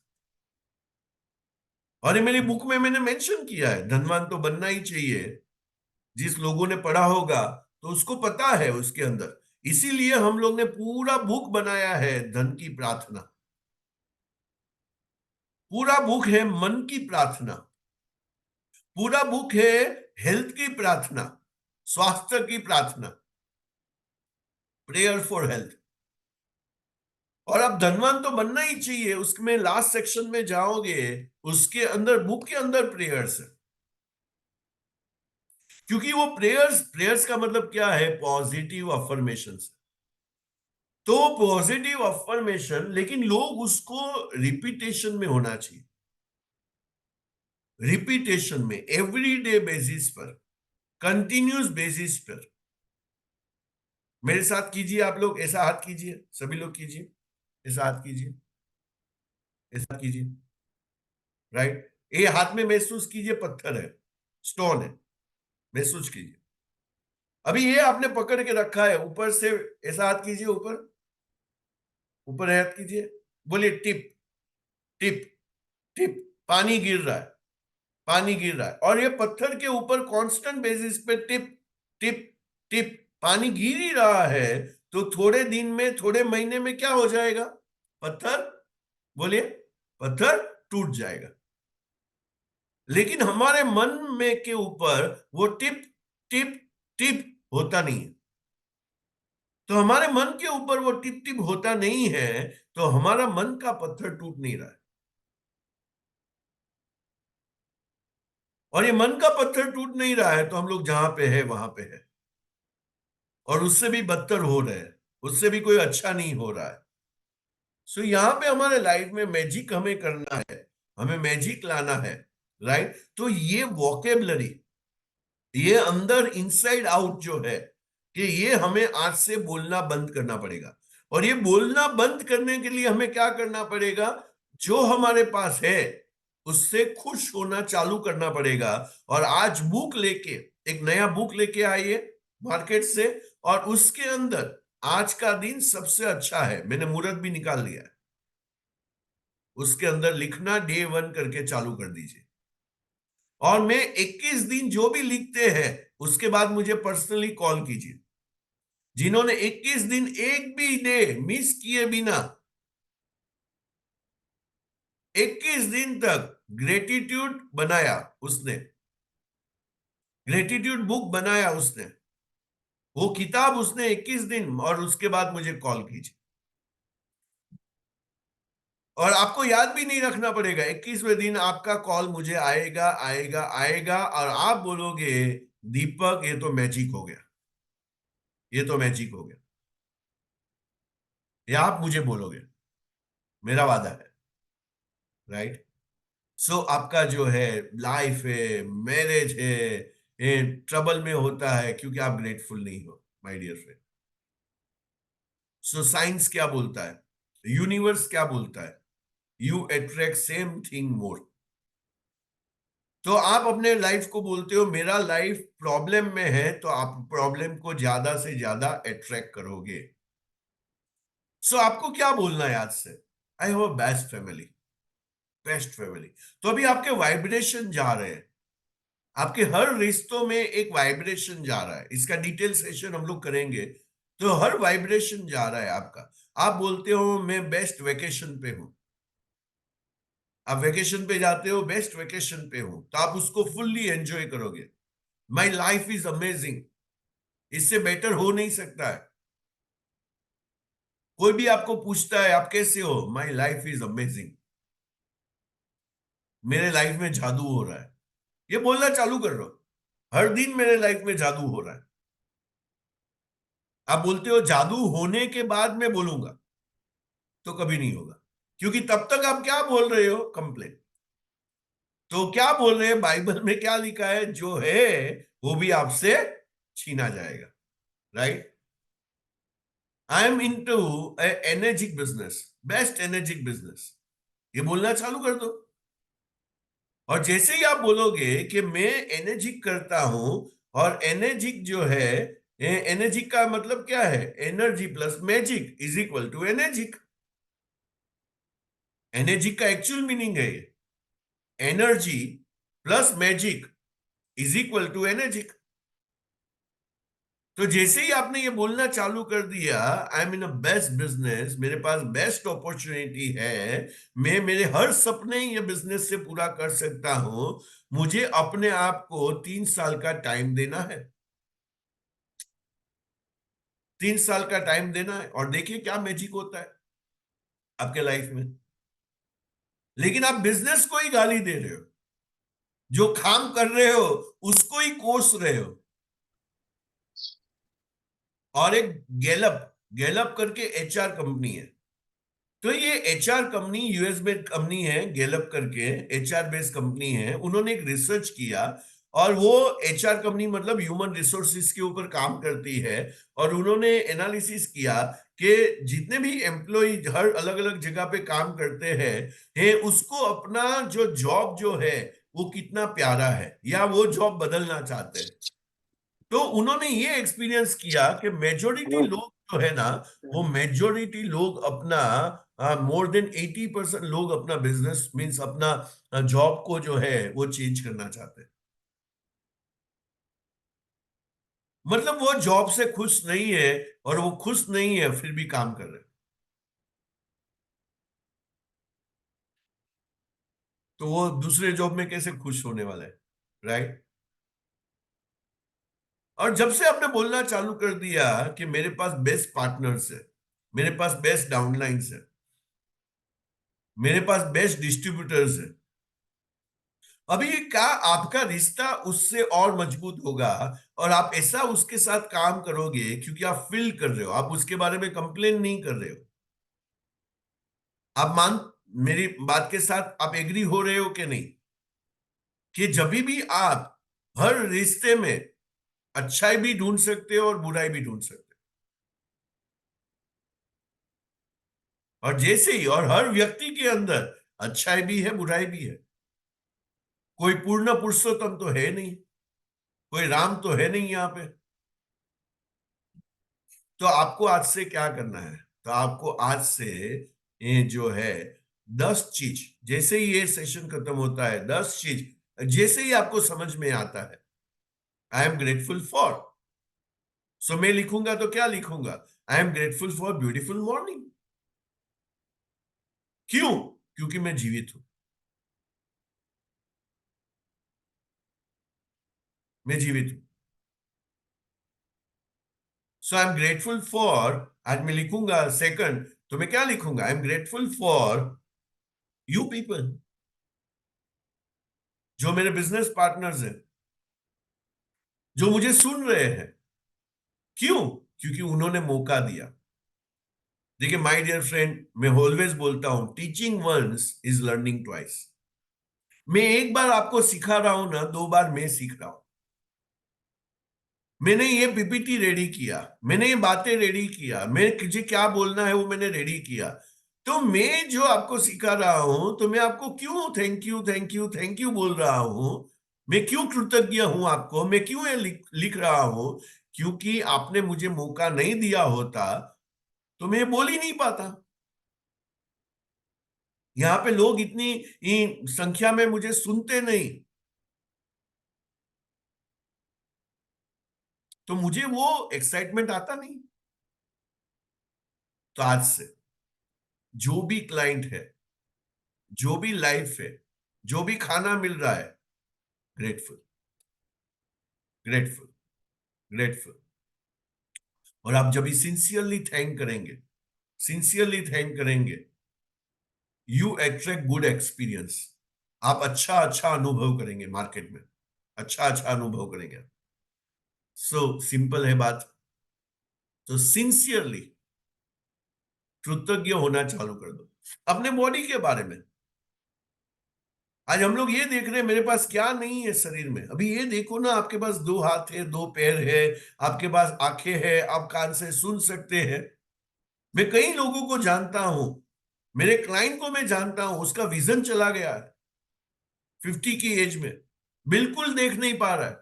और ये मेरी बुक में मैंने मेंशन किया है, धनवान तो बनना ही चाहिए। जिस लोगों ने पढ़ा होगा तो उसको पता है उसके अंदर। इसीलिए हम लोग ने पूरा बुक बनाया है धन की प्रार्थना। पूरा बुक है मन की प्रार्थना। पूरा बुक है हेल्थ की प्रार्थना, स्वास्थ्य की प्रार्थना, प्रेयर फॉर हेल्थ। और अब धनवान तो बनना ही चाहिए, उसमें लास्ट सेक्शन में जाओगे, उसके अंदर बुक के अंदर प्रेयर्स है। क्योंकि वो प्रेयर्स, प्रेयर्स का मतलब क्या है? Positive affirmations. तो पॉजिटिव अफर्मेशन, लेकिन लोग उसको रिपीटेशन में होना चाहिए, रिपीटेशन में, एवरीडे बेसिस पर, कंटिन्यूस बेसिस पर। मेरे साथ कीजिए, आप लोग ऐसा हाथ कीजिए, सभी लोग कीजिए, ऐसा हाथ कीजिए, ऐसा कीजिए, राइट। ये हाथ में महसूस कीजिए पत्थर है, स्टोन है, महसूस कीजिए। अभी ये आपने पकड़ के रखा है, ऊपर से ऐसा हाथ कीजिए, ऊपर, ऊपर हाथ कीजिए, बोलिए टिप, टिप, टिप। पानी गिर रहा है, पानी गिर रहा है, और ये पत्थर के ऊपर कांस्टेंट बेसिस पे टिप, टिप, टिप, पानी गिर ही रहा है। तो थोड़े दिन में, थोड़े महीने में क्या हो जाएगा? पत्थर, बोलिए, पत्थर टूट जाएगा। लेकिन हमारे मन में के ऊपर वो टिप, टिप, टिप होता नहीं है। तो हमारे मन के ऊपर वो टिप टिप होता नहीं है, तो हमारा मन का पत्थर टूट नहीं रहा है। और ये मन का पत्थर टूट नहीं रहा है तो हम लोग जहां पे है वहां पे है, और उससे भी बदतर हो रहे हैं, उससे भी कोई अच्छा नहीं हो रहा है। सो यहाँ पे हमारे लाइफ में मैजिक हमें करना है, हमें मैजिक लाना है, राइट। तो ये वोकेबलरी, ये अंदर इनसाइड आउट जो है, कि ये हमें आज से बोलना बंद करना पड़ेगा। और ये बोलना बंद करने के लिए हमें क्या करना पड़ेगा? जो हमारे पास है उससे खुश होना चालू करना पड़ेगा। और आज बुक लेके, एक नया बुक लेके आइए मार्केट से, और उसके अंदर आज का दिन सबसे अच्छा है, मैंने मुहूर्त भी निकाल लिया है, उसके अंदर लिखना डे 1 करके चालू कर दीजिए। और मैं 21 दिन जो भी लिखते हैं उसके बाद मुझे पर्सनली कॉल कीजिए। जिन्होंने 21 दिन एक भी डे मिस किए बिना 21 दिन तक ग्रेटिट्यूड बनाया, उसने ग्रेटिट्यूड बुक बनाया, उसने वो किताब, उसने 21 दिन, और उसके बाद मुझे कॉल कीजिए। और आपको याद भी नहीं रखना पड़ेगा, 21वें दिन आपका कॉल मुझे आएगा, आएगा, आएगा, और आप बोलोगे दीपक ये तो मैजिक हो गया, ये तो मैजिक हो गया। ये आप मुझे बोलोगे, मेरा वादा है, राइट। सो आपका जो है लाइफ है, मैरिज है, ट्रबल में होता है क्योंकि आप ग्रेटफुल नहीं हो, my dear friend. So science क्या बोलता है, यूनिवर्स क्या बोलता है, you attract same thing more. तो आप अपने लाइफ को बोलते हो मेरा लाइफ प्रॉब्लम में है, तो आप प्रॉब्लम को ज्यादा से ज्यादा अट्रैक्ट करोगे। सो आपको क्या बोलना है आज से, I have a best family, best family. तो अभी आपके वाइब्रेशन जा रहे हैं, आपके हर रिश्तों में एक वाइब्रेशन जा रहा है, इसका डिटेल सेशन हम लोग करेंगे। तो हर वाइब्रेशन जा रहा है आपका। आप बोलते हो मैं बेस्ट वेकेशन पे हूं, आप वेकेशन पे जाते हो, बेस्ट वेकेशन पे हूं, तो आप उसको फुल्ली एंजॉय करोगे। माई लाइफ इज अमेजिंग, इससे बेटर हो नहीं सकता है। कोई भी आपको पूछता है आप कैसे हो, माई लाइफ इज अमेजिंग, मेरे लाइफ में जादू हो रहा है, ये बोलना चालू कर दो। हर दिन मेरे लाइफ में जादू हो रहा है। आप बोलते हो जादू होने के बाद मैं बोलूंगा, तो कभी नहीं होगा, क्योंकि तब तक आप क्या बोल रहे हो, कंप्लेन। तो क्या बोल रहे हैं, बाइबल में क्या लिखा है, जो है वो भी आपसे छीना जाएगा, right. I am into energic business, best energic business, ये बोलना चालू कर दो। और जैसे ही आप बोलोगे कि मैं एनर्जिक करता हूं, और एनर्जिक जो है, एनर्जिक का मतलब क्या है, energy plus magic is equal to energic. Energic का एक्चुअल मीनिंग है ये, energy plus magic is equal to energic. तो जैसे ही आपने ये बोलना चालू कर दिया, I am in a best business, मेरे पास बेस्ट अपॉर्चुनिटी है, मैं मेरे हर सपने ये बिजनेस से पूरा कर सकता हूं, मुझे अपने आप को 3 साल का टाइम देना है, 3 साल का टाइम देना है, और देखिए क्या मैजिक होता है आपके लाइफ में। लेकिन आप बिजनेस को ही गाली दे रहे हो, जो काम कर रहे हो उसको ही कोस रहे हो। और एक गैलप, गैलप करके एचआर कंपनी है, तो ये HR company US based company है, गैलप करके एचआर बेस्ड कंपनी है, उन्होंने एक रिसर्च किया। और वो एचआर कंपनी मतलब ह्यूमन रिसोर्सेज के ऊपर काम करती है। और उन्होंने एनालिसिस किया कि जितने भी एम्प्लॉय हर अलग अलग जगह पे काम करते हैं, उसको अपना जो जॉब जो है वो कितना प्यारा है, या वो जॉब बदलना चाहते हैं। तो उन्होंने ये एक्सपीरियंस किया कि मेजोरिटी लोग जो है ना, वो मेजोरिटी लोग अपना मोर देन 80% लोग अपना बिजनेस मींस अपना जॉब को जो है वो चेंज करना चाहते हैं। मतलब वो जॉब से खुश नहीं है, और वो खुश नहीं है फिर भी काम कर रहे हैं। तो वो दूसरे जॉब में कैसे खुश होने वाला है, राइट। और जब से आपने बोलना चालू कर दिया कि मेरे पास बेस्ट पार्टनर्स है, मेरे पास बेस्ट डाउनलाइंस है, मेरे पास बेस्ट डिस्ट्रीब्यूटर्स है, अभी क्या आपका रिश्ता उससे और मजबूत होगा। और आप ऐसा उसके साथ काम करोगे क्योंकि आप फील कर रहे हो, आप उसके बारे में कंप्लेन नहीं कर रहे हो। आप मान मेरी बात के साथ आप एग्री हो रहे हो कि नहीं, कि जब भी आप हर रिश्ते में अच्छाई भी ढूंढ सकते हो और बुराई भी ढूंढ सकते हो, और जैसे ही और हर व्यक्ति के अंदर अच्छाई भी है बुराई भी है। कोई पूर्ण पुरुषोत्तम तो है नहीं, कोई राम तो है नहीं यहाँ पे। तो आपको आज से क्या करना है, तो आपको आज से ये जो है 10 चीज, जैसे ही ये सेशन खत्म होता है, 10 चीज जैसे ही आपको समझ में आता है, आई एम ग्रेटफुल फॉर, सो मैं लिखूंगा तो क्या लिखूंगा, I am grateful for beautiful morning. क्यों, क्योंकि मैं जीवित हूं, मैं जीवित हूं। सो आई एम ग्रेटफुल फॉर, आज मैं लिखूंगा सेकंड, तो मैं क्या लिखूंगा, I am grateful for you people, जो मेरे बिजनेस पार्टनर्स हैं, जो मुझे सुन रहे हैं। क्यों, क्योंकि उन्होंने मौका दिया। देखिए माय डियर फ्रेंड, मैं ऑलवेज बोलता हूं teaching once is learning twice. मैं एक बार आपको सिखा रहा हूं ना, 2 बार मैं सीख रहा हूं। मैंने ये पीपीटी रेडी किया, मैंने ये बातें रेडी किया, मैं मुझे क्या बोलना है वो मैंने रेडी किया। तो मैं जो आपको सिखा रहा हूं, तो मैं आपको क्यों thank you thank you thank you बोल रहा हूं? मैं क्यों कृतज्ञ हूं आपको? मैं क्यों ये लिख रहा हूं? क्योंकि आपने मुझे मौका नहीं दिया होता तो मैं ये बोल ही नहीं पाता। यहाँ पे लोग इतनी संख्या में मुझे सुनते नहीं, तो मुझे वो एक्साइटमेंट आता नहीं। तो आज से जो भी क्लाइंट है, जो भी लाइफ है, जो भी खाना मिल रहा है, ग्रेटफुल, ग्रेटफुल, ग्रेटफुल। और आप जब भी सिंसियरली थैंक करेंगे, सिंसियरली थैंक करेंगे, यू एट्रैक्ट गुड एक्सपीरियंस। आप अच्छा अच्छा अनुभव करेंगे मार्केट में, अच्छा अच्छा अनुभव करेंगे। सो सिंपल है बात। तो सिंसियरली कृतज्ञ होना चालू कर दो अपने बॉडी के बारे में। आज हम लोग ये देख रहे हैं मेरे पास क्या नहीं है शरीर में। अभी ये देखो ना, आपके पास 2 हाथ है, 2 पैर है, आपके पास आंखें हैं, आप कान से सुन सकते हैं। मैं कई लोगों को जानता हूं, मेरे क्लाइंट को मैं जानता हूं, उसका विजन चला गया है 50 की एज में, बिल्कुल देख नहीं पा रहा है।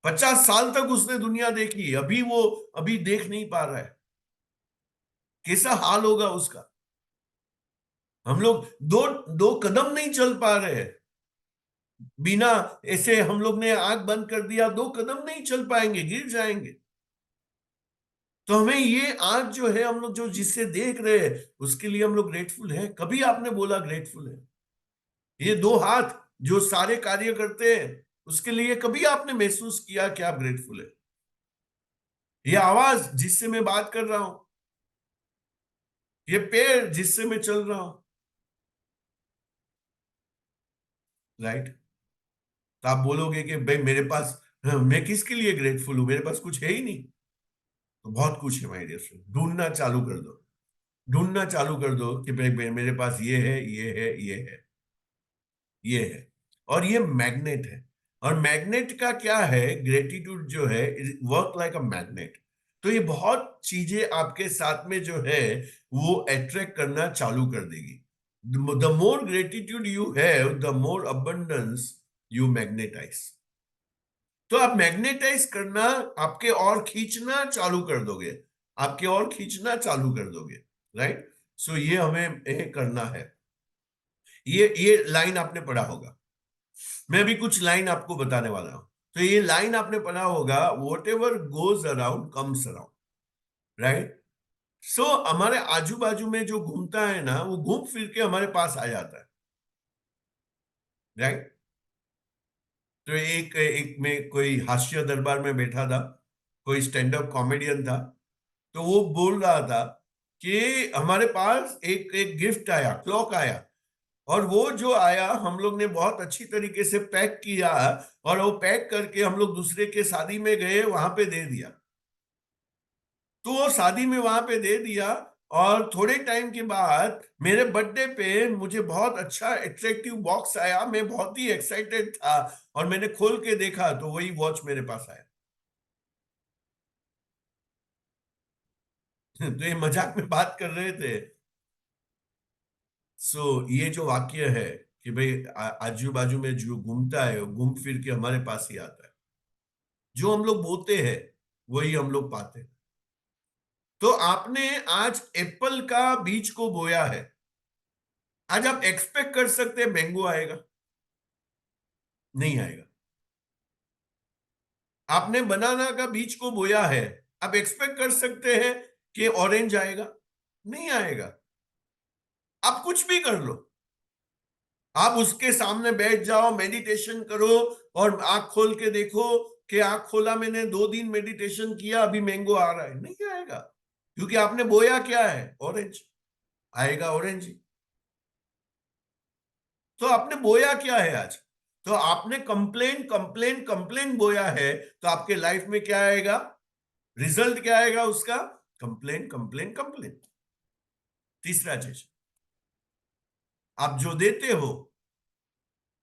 50 साल तक उसने दुनिया देखी, अभी वो अभी देख नहीं पा रहा है। कैसा हाल होगा उसका? हम लोग दो दो कदम नहीं चल पा रहे हैं। बिना ऐसे हम लोग ने आंख बंद कर दिया, 2 कदम नहीं चल पाएंगे, गिर जाएंगे। तो हमें ये आंख जो है, हम लोग जो जिससे देख रहे हैं, उसके लिए हम लोग ग्रेटफुल है? कभी आपने बोला ग्रेटफुल है? ये 2 हाथ जो सारे कार्य करते हैं, उसके लिए कभी आपने महसूस किया कि आप ग्रेटफुल है? ये आवाज जिससे मैं बात कर रहा हूं, ये पैर जिससे मैं चल रहा हूं, राइट? तो आप बोलोगे कि भाई मेरे पास, मैं किसके लिए ग्रेटफुल हूं? मेरे पास कुछ है ही नहीं। तो बहुत कुछ है माय डियर फ्रेंड। ढूंढना चालू कर दो, ढूंढना चालू कर दो कि भाई मेरे पास ये है, ये है, ये है, ये है। और ये मैग्नेट है। और मैग्नेट का क्या है, ग्रेटिट्यूड जो है, वर्क लाइक अ मैग्नेट। तो ये बहुत चीजें आपके साथ में जो है वो अट्रैक्ट करना चालू कर देगी। The more gratitude you have, the more abundance you magnetise. तो आप मैग्नेटाइज करना, आपके और खींचना चालू कर दोगे, आपके और खींचना चालू कर दोगे, राइट? सो ये हमें करना है। ये लाइन आपने पढ़ा होगा। मैं भी कुछ लाइन आपको बताने वाला हूं। तो ये लाइन आपने पढ़ा होगा, whatever goes around comes around, right? So हमारे आजू बाजू में जो घूमता है ना, वो घूम फिर के हमारे पास आ जाता है, राइट? तो एक एक में कोई हास्य दरबार में बैठा था, कोई स्टैंड अप कॉमेडियन था। तो वो बोल रहा था कि हमारे पास एक एक गिफ्ट आया, क्लॉक आया। और वो जो आया, हम लोग ने बहुत अच्छी तरीके से पैक किया, और वो पैक करके हम लोग दूसरे के शादी में गए, वहां पे दे दिया। तो वो शादी में वहां पे दे दिया। और थोड़े टाइम के बाद मेरे बर्थडे पे मुझे बहुत अच्छा अट्रैक्टिव बॉक्स आया, मैं बहुत ही एक्साइटेड था। और मैंने खोल के देखा तो वही वॉच मेरे पास आया। तो ये मजाक में बात कर रहे थे। सो ये जो वाक्य है कि भाई आजू बाजू में जो घूमता है वो घूम फिर के हमारे पास ही आता है। जो हम लोग बोते हैं वही हम लोग पाते हैं। तो आपने आज एप्पल का बीज को बोया है, आज आप एक्सपेक्ट कर सकते हैं मैंगो आएगा? नहीं आएगा। आपने बनाना का बीज को बोया है, आप एक्सपेक्ट कर सकते हैं कि ऑरेंज आएगा? नहीं आएगा। आप कुछ भी कर लो, आप उसके सामने बैठ जाओ, मेडिटेशन करो, और आंख खोल के देखो कि आंख खोला मैंने, 2 दिन मेडिटेशन किया, अभी मैंगो आ रहा है? नहीं आएगा। क्योंकि आपने बोया क्या है? ऑरेंज। आएगा ऑरेंज ही। तो आपने बोया क्या है आज? तो आपने कंप्लेन कंप्लेन कंप्लेन बोया है, तो आपके लाइफ में क्या आएगा? रिजल्ट क्या आएगा उसका? Complain complain complain. तीसरा चीज, आप जो देते हो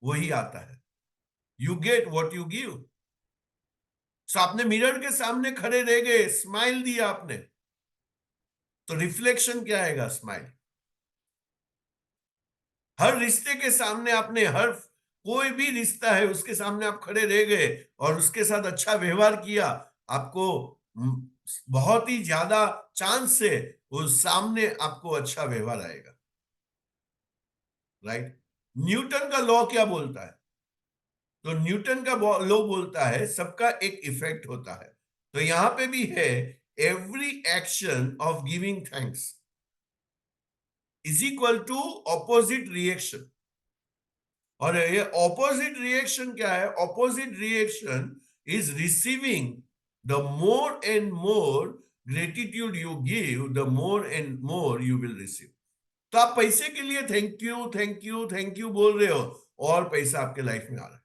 वही आता है। You get what you give. So आपने मिरर के सामने खड़े रह गए, स्माइल दिया आपने, तो रिफ्लेक्शन क्या आएगा? स्माइल। हर रिश्ते के सामने आपने, हर कोई भी रिश्ता है उसके सामने आप खड़े रह गए और उसके साथ अच्छा व्यवहार किया, आपको बहुत ही ज्यादा चांस से वो सामने आपको अच्छा व्यवहार आएगा। राइट। न्यूटन का लॉ क्या बोलता है? तो न्यूटन का लॉ बोलता है सबका एक इफेक्ट होता है। तो यहां पे भी है, every action of giving thanks is equal to opposite reaction. और ये ऑपोजिट रिएक्शन क्या है? Opposite reaction is receiving. The more and more gratitude you give, the more and more you will receive. तो आप पैसे के लिए thank you thank you thank you बोल रहे हो और पैसा आपके लाइफ में आ रहा है।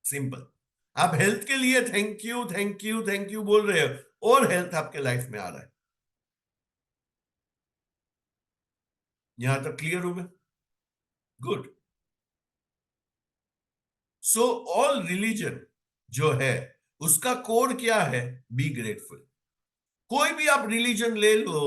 सिंपल। आप हेल्थ के लिए thank you thank you thank you बोल रहे हो और हेल्थ आपके लाइफ में आ रहा है। यहां तक क्लियर हो गया? गुड। सो ऑल रिलीजन जो है उसका कोड क्या है? Be grateful. कोई भी आप रिलीजन ले लो,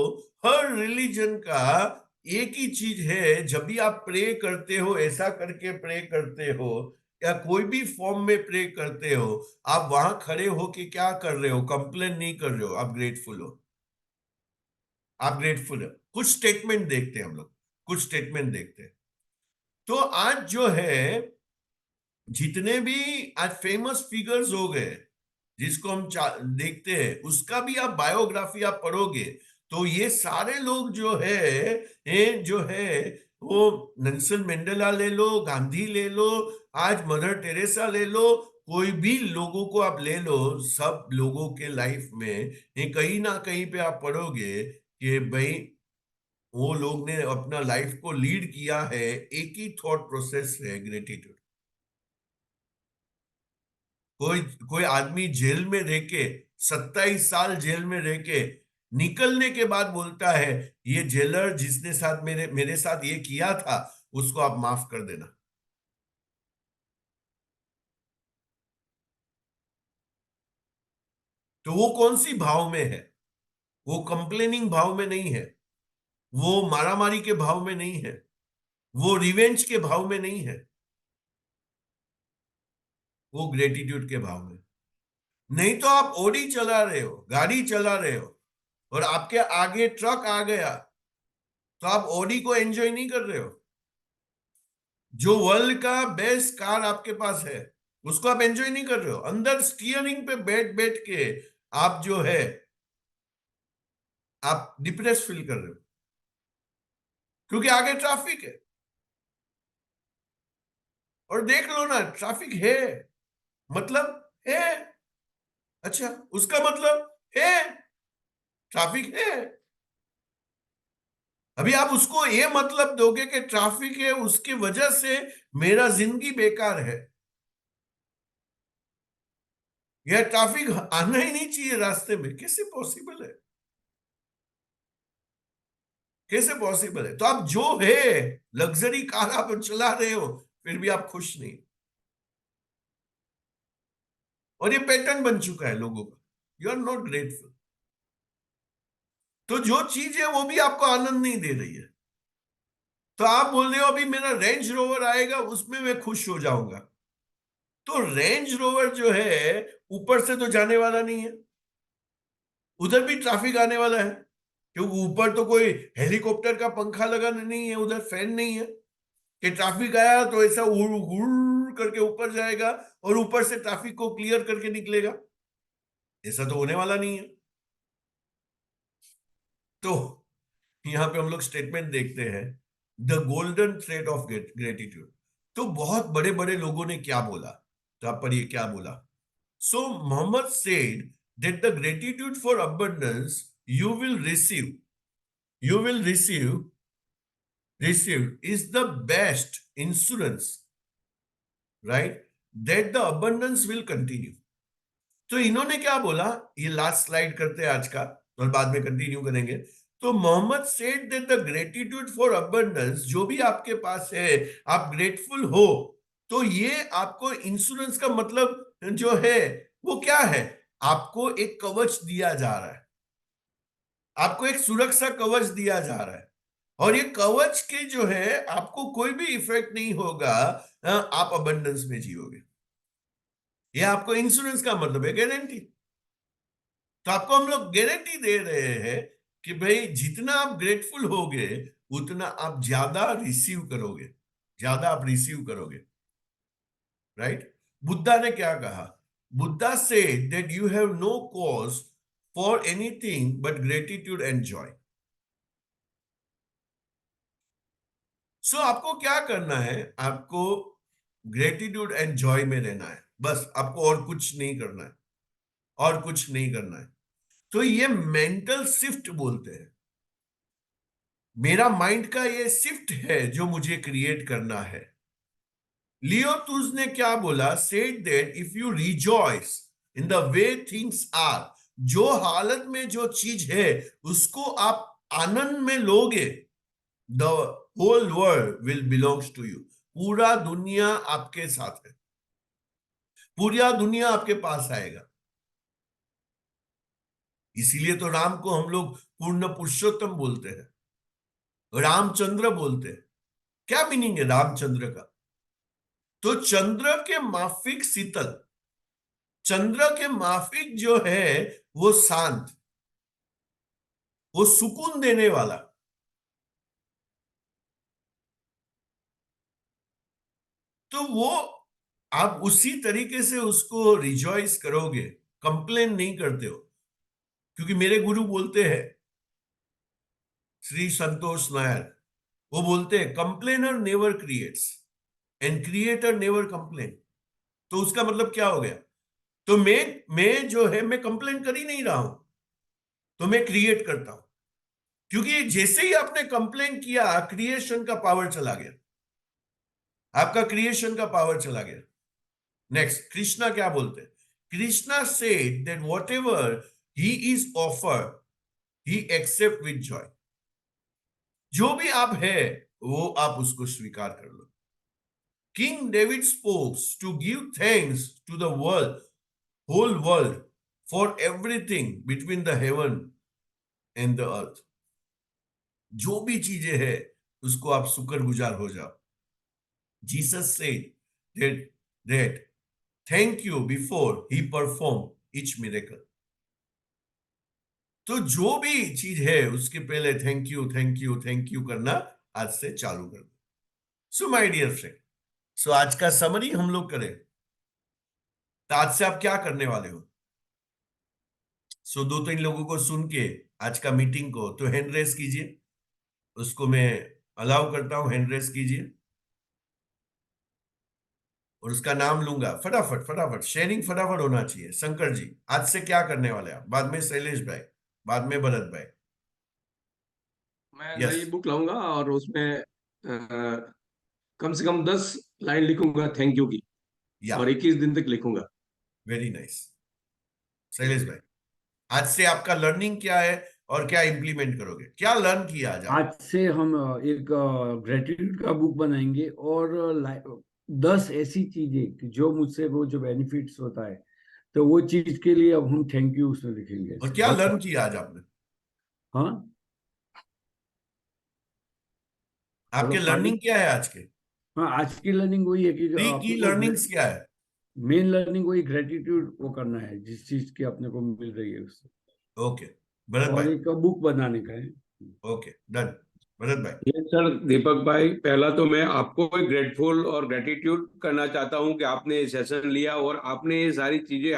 हर रिलीजन का एक ही चीज है, जब भी आप प्रे करते हो ऐसा करके प्रे करते हो या कोई भी फॉर्म में प्रे करते हो, आप वहां खड़े हो कि क्या कर रहे हो? कंप्लेन नहीं कर रहे हो, आप ग्रेटफुल हो। आप ग्रेटफुल हो। कुछ स्टेटमेंट देखते हैं हम लोग, कुछ स्टेटमेंट देखते हैं। तो आज जो है जितने भी आज फेमस फिगर्स हो गए जिसको हम देखते हैं, उसका भी आप बायोग्राफी आप पढ़ोगे तो ये सारे लोग जो है, जो है वो नेल्सन मंडेला ले लो, गांधी ले लो, आज मदर टेरेसा ले लो, कोई भी लोगों को आप ले लो, सब लोगों के लाइफ में ये कहीं ना कहीं पे आप पढ़ोगे कि भाई वो लोग ने अपना लाइफ को लीड किया है, एक ही थॉट प्रोसेस है, ग्रेटिट्यूड। कोई कोई आदमी जेल में रह के, 27 साल जेल में रह के निकलने के बाद बोलता है, ये जेलर जिसने साथ मेरे मेरे साथ ये किया था उसको आप माफ कर देना। तो वो कौन सी भाव में है? वो कंप्लेनिंग भाव में नहीं है, वो मारामारी के भाव में नहीं है, वो रिवेंज के भाव में नहीं है, वो ग्रेटिट्यूड के भाव में। नहीं तो आप ओडी चला रहे हो, गाड़ी चला रहे हो और आपके आगे ट्रक आ गया, तो आप ओडी को एंजॉय नहीं कर रहे हो। जो वर्ल्ड का बेस्ट कार आपके पास है उसको आप एंजॉय नहीं कर रहे हो, अंदर स्टीयरिंग पे बैठ बैठ के आप जो है आप डिप्रेस फील कर रहे हो क्योंकि आगे ट्रैफिक है। और देख लो ना, ट्रैफिक है मतलब है। अच्छा, उसका मतलब है ट्रैफिक है। अभी आप उसको ये मतलब दोगे कि ट्रैफिक है उसकी वजह से मेरा जिंदगी बेकार है, यह ट्रैफिक आना ही नहीं चाहिए रास्ते में, कैसे पॉसिबल है? कैसे पॉसिबल है? तो आप जो है लग्जरी कार आप चला रहे हो फिर भी आप खुश नहीं। और ये पैटर्न बन चुका है लोगों का, यू आर नॉट ग्रेटफुल। तो जो चीज है वो भी आपको आनंद नहीं दे रही है, तो आप बोल रहे हो अभी मेरा रेंज रोवर आएगा उसमें मैं खुश हो जाऊंगा। तो रेंज रोवर जो है ऊपर से तो जाने वाला नहीं है, उधर भी ट्रैफिक आने वाला है, क्योंकि ऊपर तो कोई हेलीकॉप्टर का पंखा लगा नहीं है, उधर फैन नहीं है कि ट्रैफिक आया तो ऐसा उड़ उड़ करके ऊपर जाएगा और ऊपर से ट्रैफिक को क्लियर करके निकलेगा। ऐसा तो होने वाला नहीं है। तो यहां पे हम लोग स्टेटमेंट देखते हैं, the golden thread of gratitude. तो बहुत बड़े बड़े लोगों ने क्या बोला, तो आप पढ़िए क्या बोला। So Mohammad said that the gratitude for abundance you will receive, you will receive is the best insurance, right, that the abundance will continue। तो इन्होंने क्या बोला, ये लास्ट स्लाइड करते हैं आज का और बाद में कंटिन्यू करेंगे। तो Mohammed said that the gratitude for abundance, जो भी आपके पास है आप ग्रेटफुल हो, तो ये आपको इंश्योरेंस का मतलब जो है वो क्या है? आपको एक कवच दिया जा रहा है, आपको एक सुरक्षा कवच दिया जा रहा है, और ये कवच के जो है आपको कोई भी इफेक्ट नहीं होगा, आप अबंडेंस में जियोगे। ये आपको इंश्योरेंस का मतलब है गारंटी। तो आपको हम लोग गारंटी दे रहे हैं कि भाई जितना आप ग्रेटफुल होगे उतना आप ज्यादा रिसीव करोगे, ज्यादा आप रिसीव करोगे, राइट? बुद्धा ने क्या कहा? Buddha said that you have no cause for anything but gratitude and joy. So आपको क्या करना है? आपको ग्रेटिट्यूड एंड जॉय में रहना है, बस। आपको और कुछ नहीं करना है, और कुछ नहीं करना है। तो ये मेंटल शिफ्ट बोलते हैं। मेरा माइंड का ये शिफ्ट है जो मुझे क्रिएट करना है। लियो तुज ने क्या बोला? Said that if you rejoice in the way things are, जो हालत में जो चीज है उसको आप आनंद में लोगे, the whole world will belongs to you. पूरा दुनिया आपके साथ है, पूरा दुनिया आपके पास आएगा। इसीलिए तो राम को हम लोग पूर्ण पुरुषोत्तम बोलते हैं, रामचंद्र बोलते हैं। क्या मीनिंग है रामचंद्र का? तो चंद्र के माफिक शीतल, चंद्र के माफिक जो है वो शांत, वो सुकून देने वाला। तो वो आप उसी तरीके से उसको रिजॉइस करोगे, कंप्लेन नहीं करते हो। क्योंकि मेरे गुरु बोलते हैं, श्री संतोष नायर, वो बोलते हैं complainer never creates and creator never complain. तो उसका मतलब क्या हो गया? तो मैं जो है मैं कंप्लेन कर ही नहीं रहा हूं, तो मैं क्रिएट करता हूं। क्योंकि जैसे ही आपने कंप्लेन किया, क्रिएशन का पावर चला गया, आपका क्रिएशन का पावर चला गया। नेक्स्ट, कृष्णा क्या बोलते हैं? Krishna said that whatever he is offered he accept with joy. जो भी आप है वो आप उसको स्वीकार कर लो। King David spokes to give thanks to the world, whole world, for everything between the heaven and the earth. जो भी चीजें हैं उसको आप शुक्रगुजार हो जाओ। Jesus said that thank you before he performed each miracle। तो जो भी चीज है उसके पहले thank you thank you thank you करना आज से चालू कर दो। सो माय डियर फ्रेंड, सो आज का समरी हम लोग करें तो आज से आप क्या करने वाले हो? सो दो तीन लोगों को सुन के आज का मीटिंग को तो हैंड रेस कीजिए, उसको मैं अलाउ करता हूं, हैंड रेस कीजिए और उसका नाम लूंगा। फटाफट फटाफट शेयरिंग फटाफट होना चाहिए। शंकर जी, आज से क्या करने वाले आप? बाद में शैलेश भाई, बाद में भरत भाई। मैं यस, नई बुक लाऊंगा और उसमें कम से कम 10 लाइन लिखूंगा थैंक यू की, या और 21 दिन तक लिखूंगा। Very nice. शैलेश भाई, आज से आपका लर्निंग क्या है और क्या इंप्लीमेंट करोगे? क्या लर्न किया आज आज आपने? से हम एक ग्रेटिट्यूड का बुक बनाएंगे और 10 ऐसी चीजें कि जो मुझसे वो जो बेनिफिट्स होता है, तो वो चीज के लिए अब हम थैंक यू उसमें लिखेंगे और ऐसे क्या 10 लर्न बार। किया आज आपने? हाँ, आपके बोलो लर्निंग पार्टी। क्या है आज के? हाँ, आज की लर्निंग वही है कि जो थ्री की अपने को लर्निंग्स क्या है? मेन लर्निंग वही ग्रेटिट्यूड वो करना है जिस चीज की अपने को मिल रही है उससे, ओके भरत और भाई। एक बुक बनाने का है। Okay done. भरत भाई। ये सर दीपक भाई, पहला तो मैं आपको ग्रेटफुल और ग्रेटिट्यूड करना चाहता हूं कि आपने ये सेशन लिया और आपने ये सारी चीजें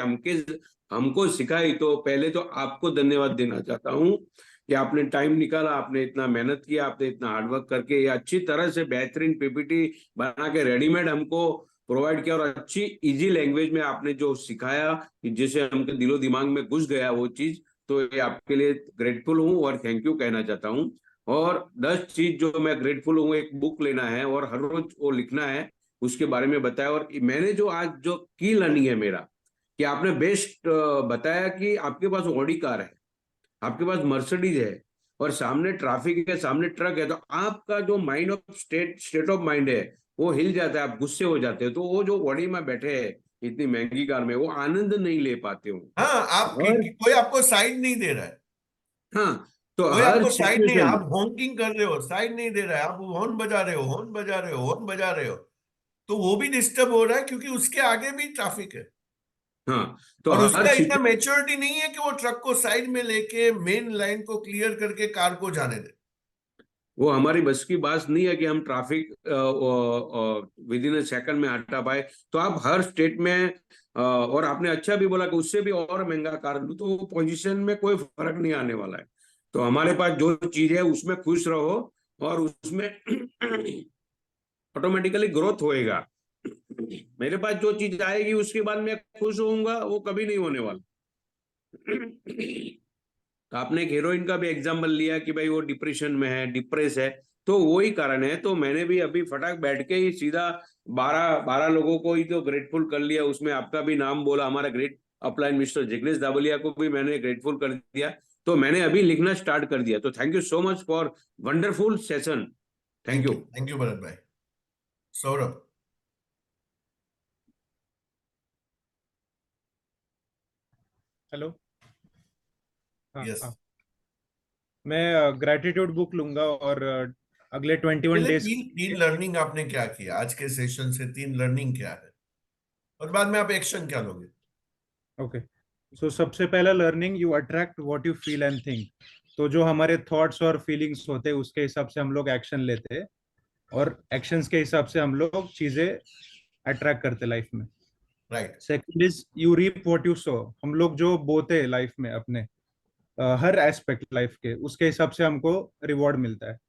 हमको सिखाई। तो पहले तो आपको धन्यवाद देना चाहता हूं कि आपने टाइम निकाला, आपने इतना मेहनत किया, आपने इतना हार्डवर्क करके ये अच्छी तरह से बेहतरीन पीपीटी बना के रेडीमेड हमको प्रोवाइड किया, और अच्छी इजी लैंग्वेज में आपने जो सिखाया कि जिसे हमके दिलो दिमाग में घुस गया वो चीज। तो ये आपके लिए ग्रेटफुल हूँ और थैंक यू कहना चाहता हूँ। और 10 चीज जो मैं ग्रेटफुल हूँ, एक बुक लेना है और हर रोज वो लिखना है, उसके बारे में बताया। और मैंने जो आज जो की लर्निंग है मेरा, कि आपने बेस्ट बताया कि आपके पास ऑडी कार है, आपके पास मर्सिडीज है और सामने ट्रैफिक है, सामने ट्रक है, तो आपका जो mind of state of mind है वो हिल जाता है, आप गुस्से हो जाते हो, तो वो जो बॉडी में बैठे हैं इतनी महंगी कार में, वो आनंद नहीं ले पाते हो। हाँ, हर कोई आपको साइड नहीं दे रहा है, हाँ, तो कोई हर आपको साइड नहीं, सिचुएशन, आप हॉन्किंग कर रहे हो, साइड नहीं दे रहा है, आप हॉर्न बजा रहे हो, हॉर्न बजा रहे हो, हॉर्न बजा रहे हो, तो वो भी डिस्टर्ब हो रहा है क्योंकि उसके आगे भी ट्रैफिक है। हाँ, तो और हर उसका इतना सिचुएशन, मेच्योरिटी नहीं है कि वो ट्रक को साइड में लेके मेन लाइन को क्लियर करके कार को जाने दे। वो हमारी बस की बात नहीं है कि हम traffic with in a second में हटा पाए। तो आप हर स्टेट में और आपने अच्छा भी बोला कि उससे भी और महंगा कार लूं, तो पोजीशन में कोई फर्क नहीं आने वाला है। तो हमारे पास जो चीज है उसमें खुश रहो, और उसमें ऑटोमेटिकली ग्रोथ होएगा। मेरे पास जो चीज आएगी उसके बाद मैं खुश होऊंगा, वो कभी नहीं होने वाला। तो आपने एक हीरोइन का भी एग्जाम्पल लिया कि भाई वो डिप्रेशन में है, डिप्रेस है, तो वही कारण है। तो मैंने भी अभी फटाक बैठ के ही सीधा 12 लोगों को ही तो ग्रेटफुल कर लिया, उसमें आपका भी नाम बोला, हमारा ग्रेट अपलाइन मिस्टर जिग्नेश दाबलिया को भी मैंने ग्रेटफुल कर दिया। तो मैंने अभी लिखना स्टार्ट कर दिया। तो thank you so much for wonderful session. Thank you. Thank you Bharat भाई। सौरभ। हेलो। हाँ यस। हाँ। मैं ग्रेटिट्यूड बुक लूंगा और अगले 21 पहले डेज। तीन तीन लर्निंग आपने क्या किया आज के सेशन से, तीन लर्निंग क्या है, और बाद में आप एक्शन क्या लोगे? ओके। सो सबसे पहला learning, you attract what you feel and think. तो जो हमारे थॉट्स और फीलिंग्स होते हैं उसके हिसाब से हम लोग एक्शन लेते हैं, और एक्शंस के हिसाब से हम लोग चीजें अट्रैक्ट करते लाइफ में। Right. Second is you reap what you sow. हम लोग जो बोते लाइफ में अपने हर एस्पेक्ट लाइफ के, उसके हिसाब से हमको रिवॉर्ड मिलता है।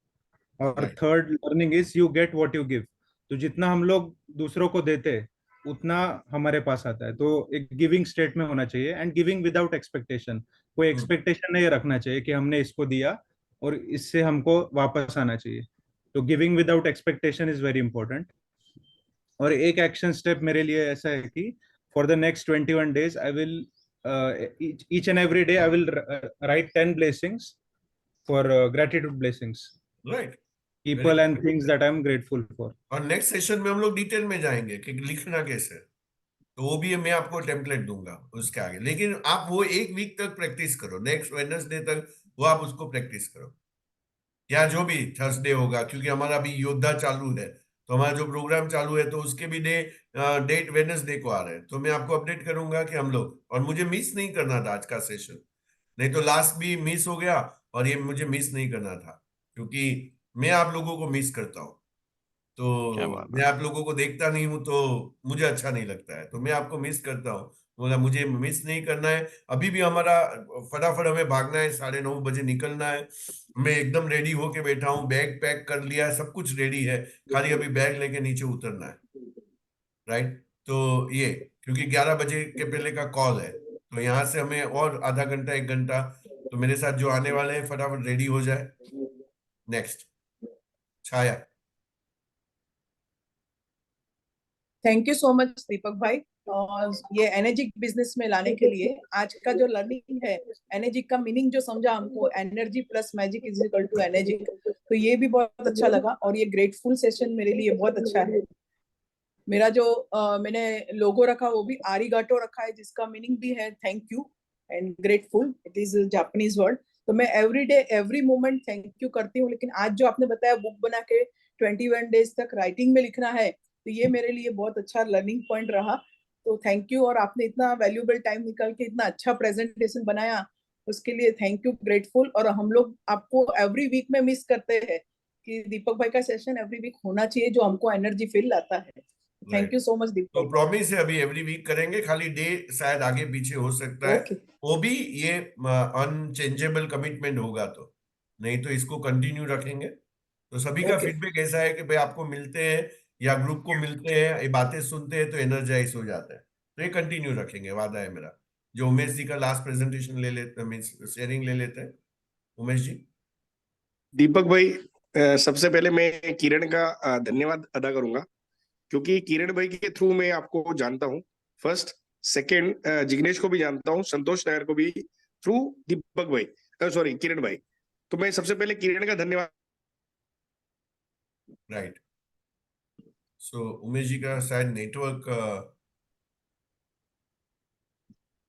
और right. Third learning is you get what you give. तो जितना हम लोग दूसरों को देते हैं उतना हमारे पास आता है। तो एक गिविंग स्टेट में होना चाहिए, एंड गिविंग विदाउट एक्सपेक्टेशन। कोई एक्सपेक्टेशन नहीं रखना चाहिए कि हमने इसको दिया और इससे हमको वापस आना चाहिए। तो giving without expectation is very important. और एक एक्शन स्टेप मेरे लिए ऐसा है कि for the next 21 days I will each and every day I will write 10 blessings for gratitude blessings, right. Very people and good. things that I'm grateful for. और next session में हम लोग detail में जाएंगे कि लिखना कैसे है। तो वो भी मैं आपको टेम्पलेट दूंगा उसके आगे, लेकिन आप वो एक वीक तक प्रैक्टिस करो, नेक्स्ट वेडनेसडे तक वो आप उसको प्रैक्टिस करो, या जो भी थर्सडे होगा, क्योंकि हमारा अभी योद्धा चालू है, तो हमारा जो प्रोग्राम चालू है तो उसके भी डेट वेडनेसडे को आ रहे हैं, तो मैं आपको अपडेट करूंगा कि हम लोग, और मुझे मिस नहीं करना था आज का सेशन, नहीं तो लास्ट भी मिस हो गया, और ये मुझे मिस नहीं करना था, क्योंकि मैं आप लोगों को मिस करता हूँ। क्या तो बात मैं है। आप लोगों को देखता नहीं हूं तो मुझे अच्छा नहीं लगता है, तो मैं आपको मिस करता हूँ। बोला मुझे मिस नहीं करना है, अभी भी हमारा फटाफट हमें भागना है, 9:30 बजे निकलना है। मैं एकदम रेडी होके बैठा हूँ, बैग पैक कर लिया है, सब कुछ रेडी है, खाली अभी बैग लेके नीचे उतरना है। राइट। तो ये, क्योंकि 11 बजे के पहले का कॉल है, तो यहाँ से हमें और आधा घंटा 1 घंटा, तो मेरे साथ जो आने वाले हैं फटाफट रेडी हो जाए। Next, Chhaya. Thank you so much Deepak भाई। और ये एनर्जी बिजनेस में लाने के लिए आज का जो लर्निंग है, एनर्जी का मीनिंग जो समझा हमको, energy plus magic is equal to energy, तो ये भी बहुत अच्छा लगा। और ये ग्रेटफुल सेशन मेरे लिए बहुत अच्छा है। मेरा जो मैंने लोगो रखा वो भी आरिगाटो रखा है, जिसका मीनिंग भी है thank you and grateful, it is Japanese word. तो मैं every day every moment thank you करती हूँ। लेकिन आज जो आपने बताया बुक बना के 21 डेज तक राइटिंग में लिखना है, तो ये मेरे लिए बहुत अच्छा लर्निंग पॉइंट रहा। तो थैंक यू। और आपने इतना वैल्यूएबल टाइम निकाल के इतना अच्छा प्रेजेंटेशन बनाया, उसके लिए थैंक यू, ग्रेटफुल। और हम लोग आपको एवरी वीक में मिस करते हैं कि दीपक भाई का सेशन एवरी वीक होना चाहिए, जो हमको एनर्जी फील आता है। Thank you right. So much तो दीपक। प्रॉमिस है, अभी एवरी वीक करेंगे, खाली डे शायद आगे पीछे हो सकता है, ओके। वो भी ये अनचेंजेबल कमिटमेंट होगा, तो नहीं तो इसको कंटिन्यू रखेंगे। तो सभी का ओके। फीडबैक ऐसा है कि भाई आपको मिलते हैं या ग्रुप को मिलते हैं, ये बातें सुनते हैं तो एनर्जाइज हो जाता है, तो ये कंटिन्यू रखेंगे, वादा है मेरा। जो उमेश जी का लास्ट प्रेजेंटेशन ले लेते हैं, शेयरिंग ले लेते हैं, उमेश जी। दीपक भाई, सबसे पहले मैं किरण का धन्यवाद अदा करूंगा, क्योंकि किरण भाई के थ्रू मैं आपको जानता हूँ फर्स्ट। सेकंड, जिग्नेश को भी जानता हूँ, संतोष नायर को भी थ्रू दीपक भाई, सॉरी किरण भाई। तो मैं सबसे पहले किरण का धन्यवाद। राइट। सो उमेश जी का शायद नेटवर्क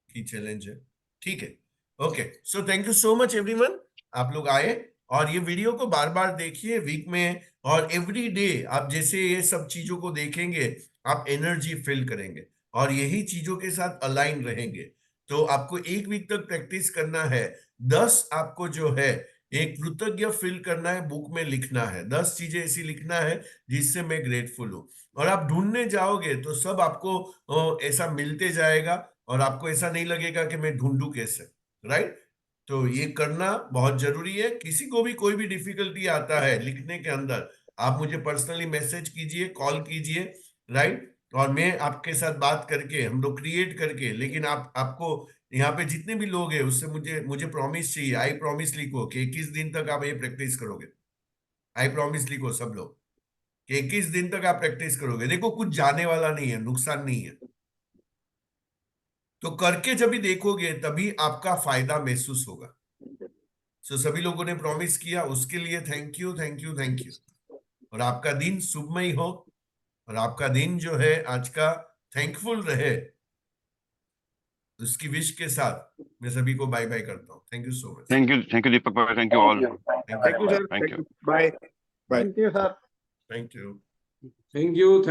की चैलेंज है। ठीक है, okay. So thank you so much everyone, आप लोग आए और ये वीडियो को बार बार देखिए वीक में, और एवरी डे आप जैसे ये सब चीजों को देखेंगे आप एनर्जी फील करेंगे और यही चीजों के साथ अलाइन रहेंगे। तो आपको एक वीक तक प्रैक्टिस करना है। 10 आपको जो है एक कृतज्ञ फील करना है, बुक में लिखना है, 10 चीजें ऐसी लिखना है जिससे मैं ग्रेटफुल हूँ। और आप ढूंढने जाओगे तो सब आपको ऐसा मिलते जाएगा और आपको ऐसा नहीं लगेगा कि मैं ढूंढूं कैसे, राइट। तो ये करना बहुत जरूरी है। किसी को भी कोई भी डिफिकल्टी आता है लिखने के अंदर, आप मुझे पर्सनली मैसेज कीजिए, कॉल कीजिए, राइट। और मैं आपके साथ बात करके हम लोग क्रिएट करके, लेकिन आपको यहाँ पे जितने भी लोग हैं उससे मुझे प्रॉमिस चाहिए। आई प्रॉमिस लिखो कि 21 दिन तक आप ये प्रैक्टिस करोगे। आई प्रॉमिस लिखो सब लोग कि 21 दिन तक आप प्रैक्टिस करोगे। देखो कुछ जाने वाला नहीं है, नुकसान नहीं है, तो करके जब भी देखोगे तभी आपका फायदा महसूस होगा। सो सभी लोगों ने प्रॉमिस किया, उसके लिए thank you thank you thank you. और आपका दिन शुभमय हो और आपका दिन जो है आज का थैंकफुल रहे, उसकी विश के साथ मैं सभी को बाय बाय करता हूँ। Thank you so much. Thank you, Deepak bhai. Thank you all. Thank you sir, Thank you. Bye bye. Thank you. Thank you.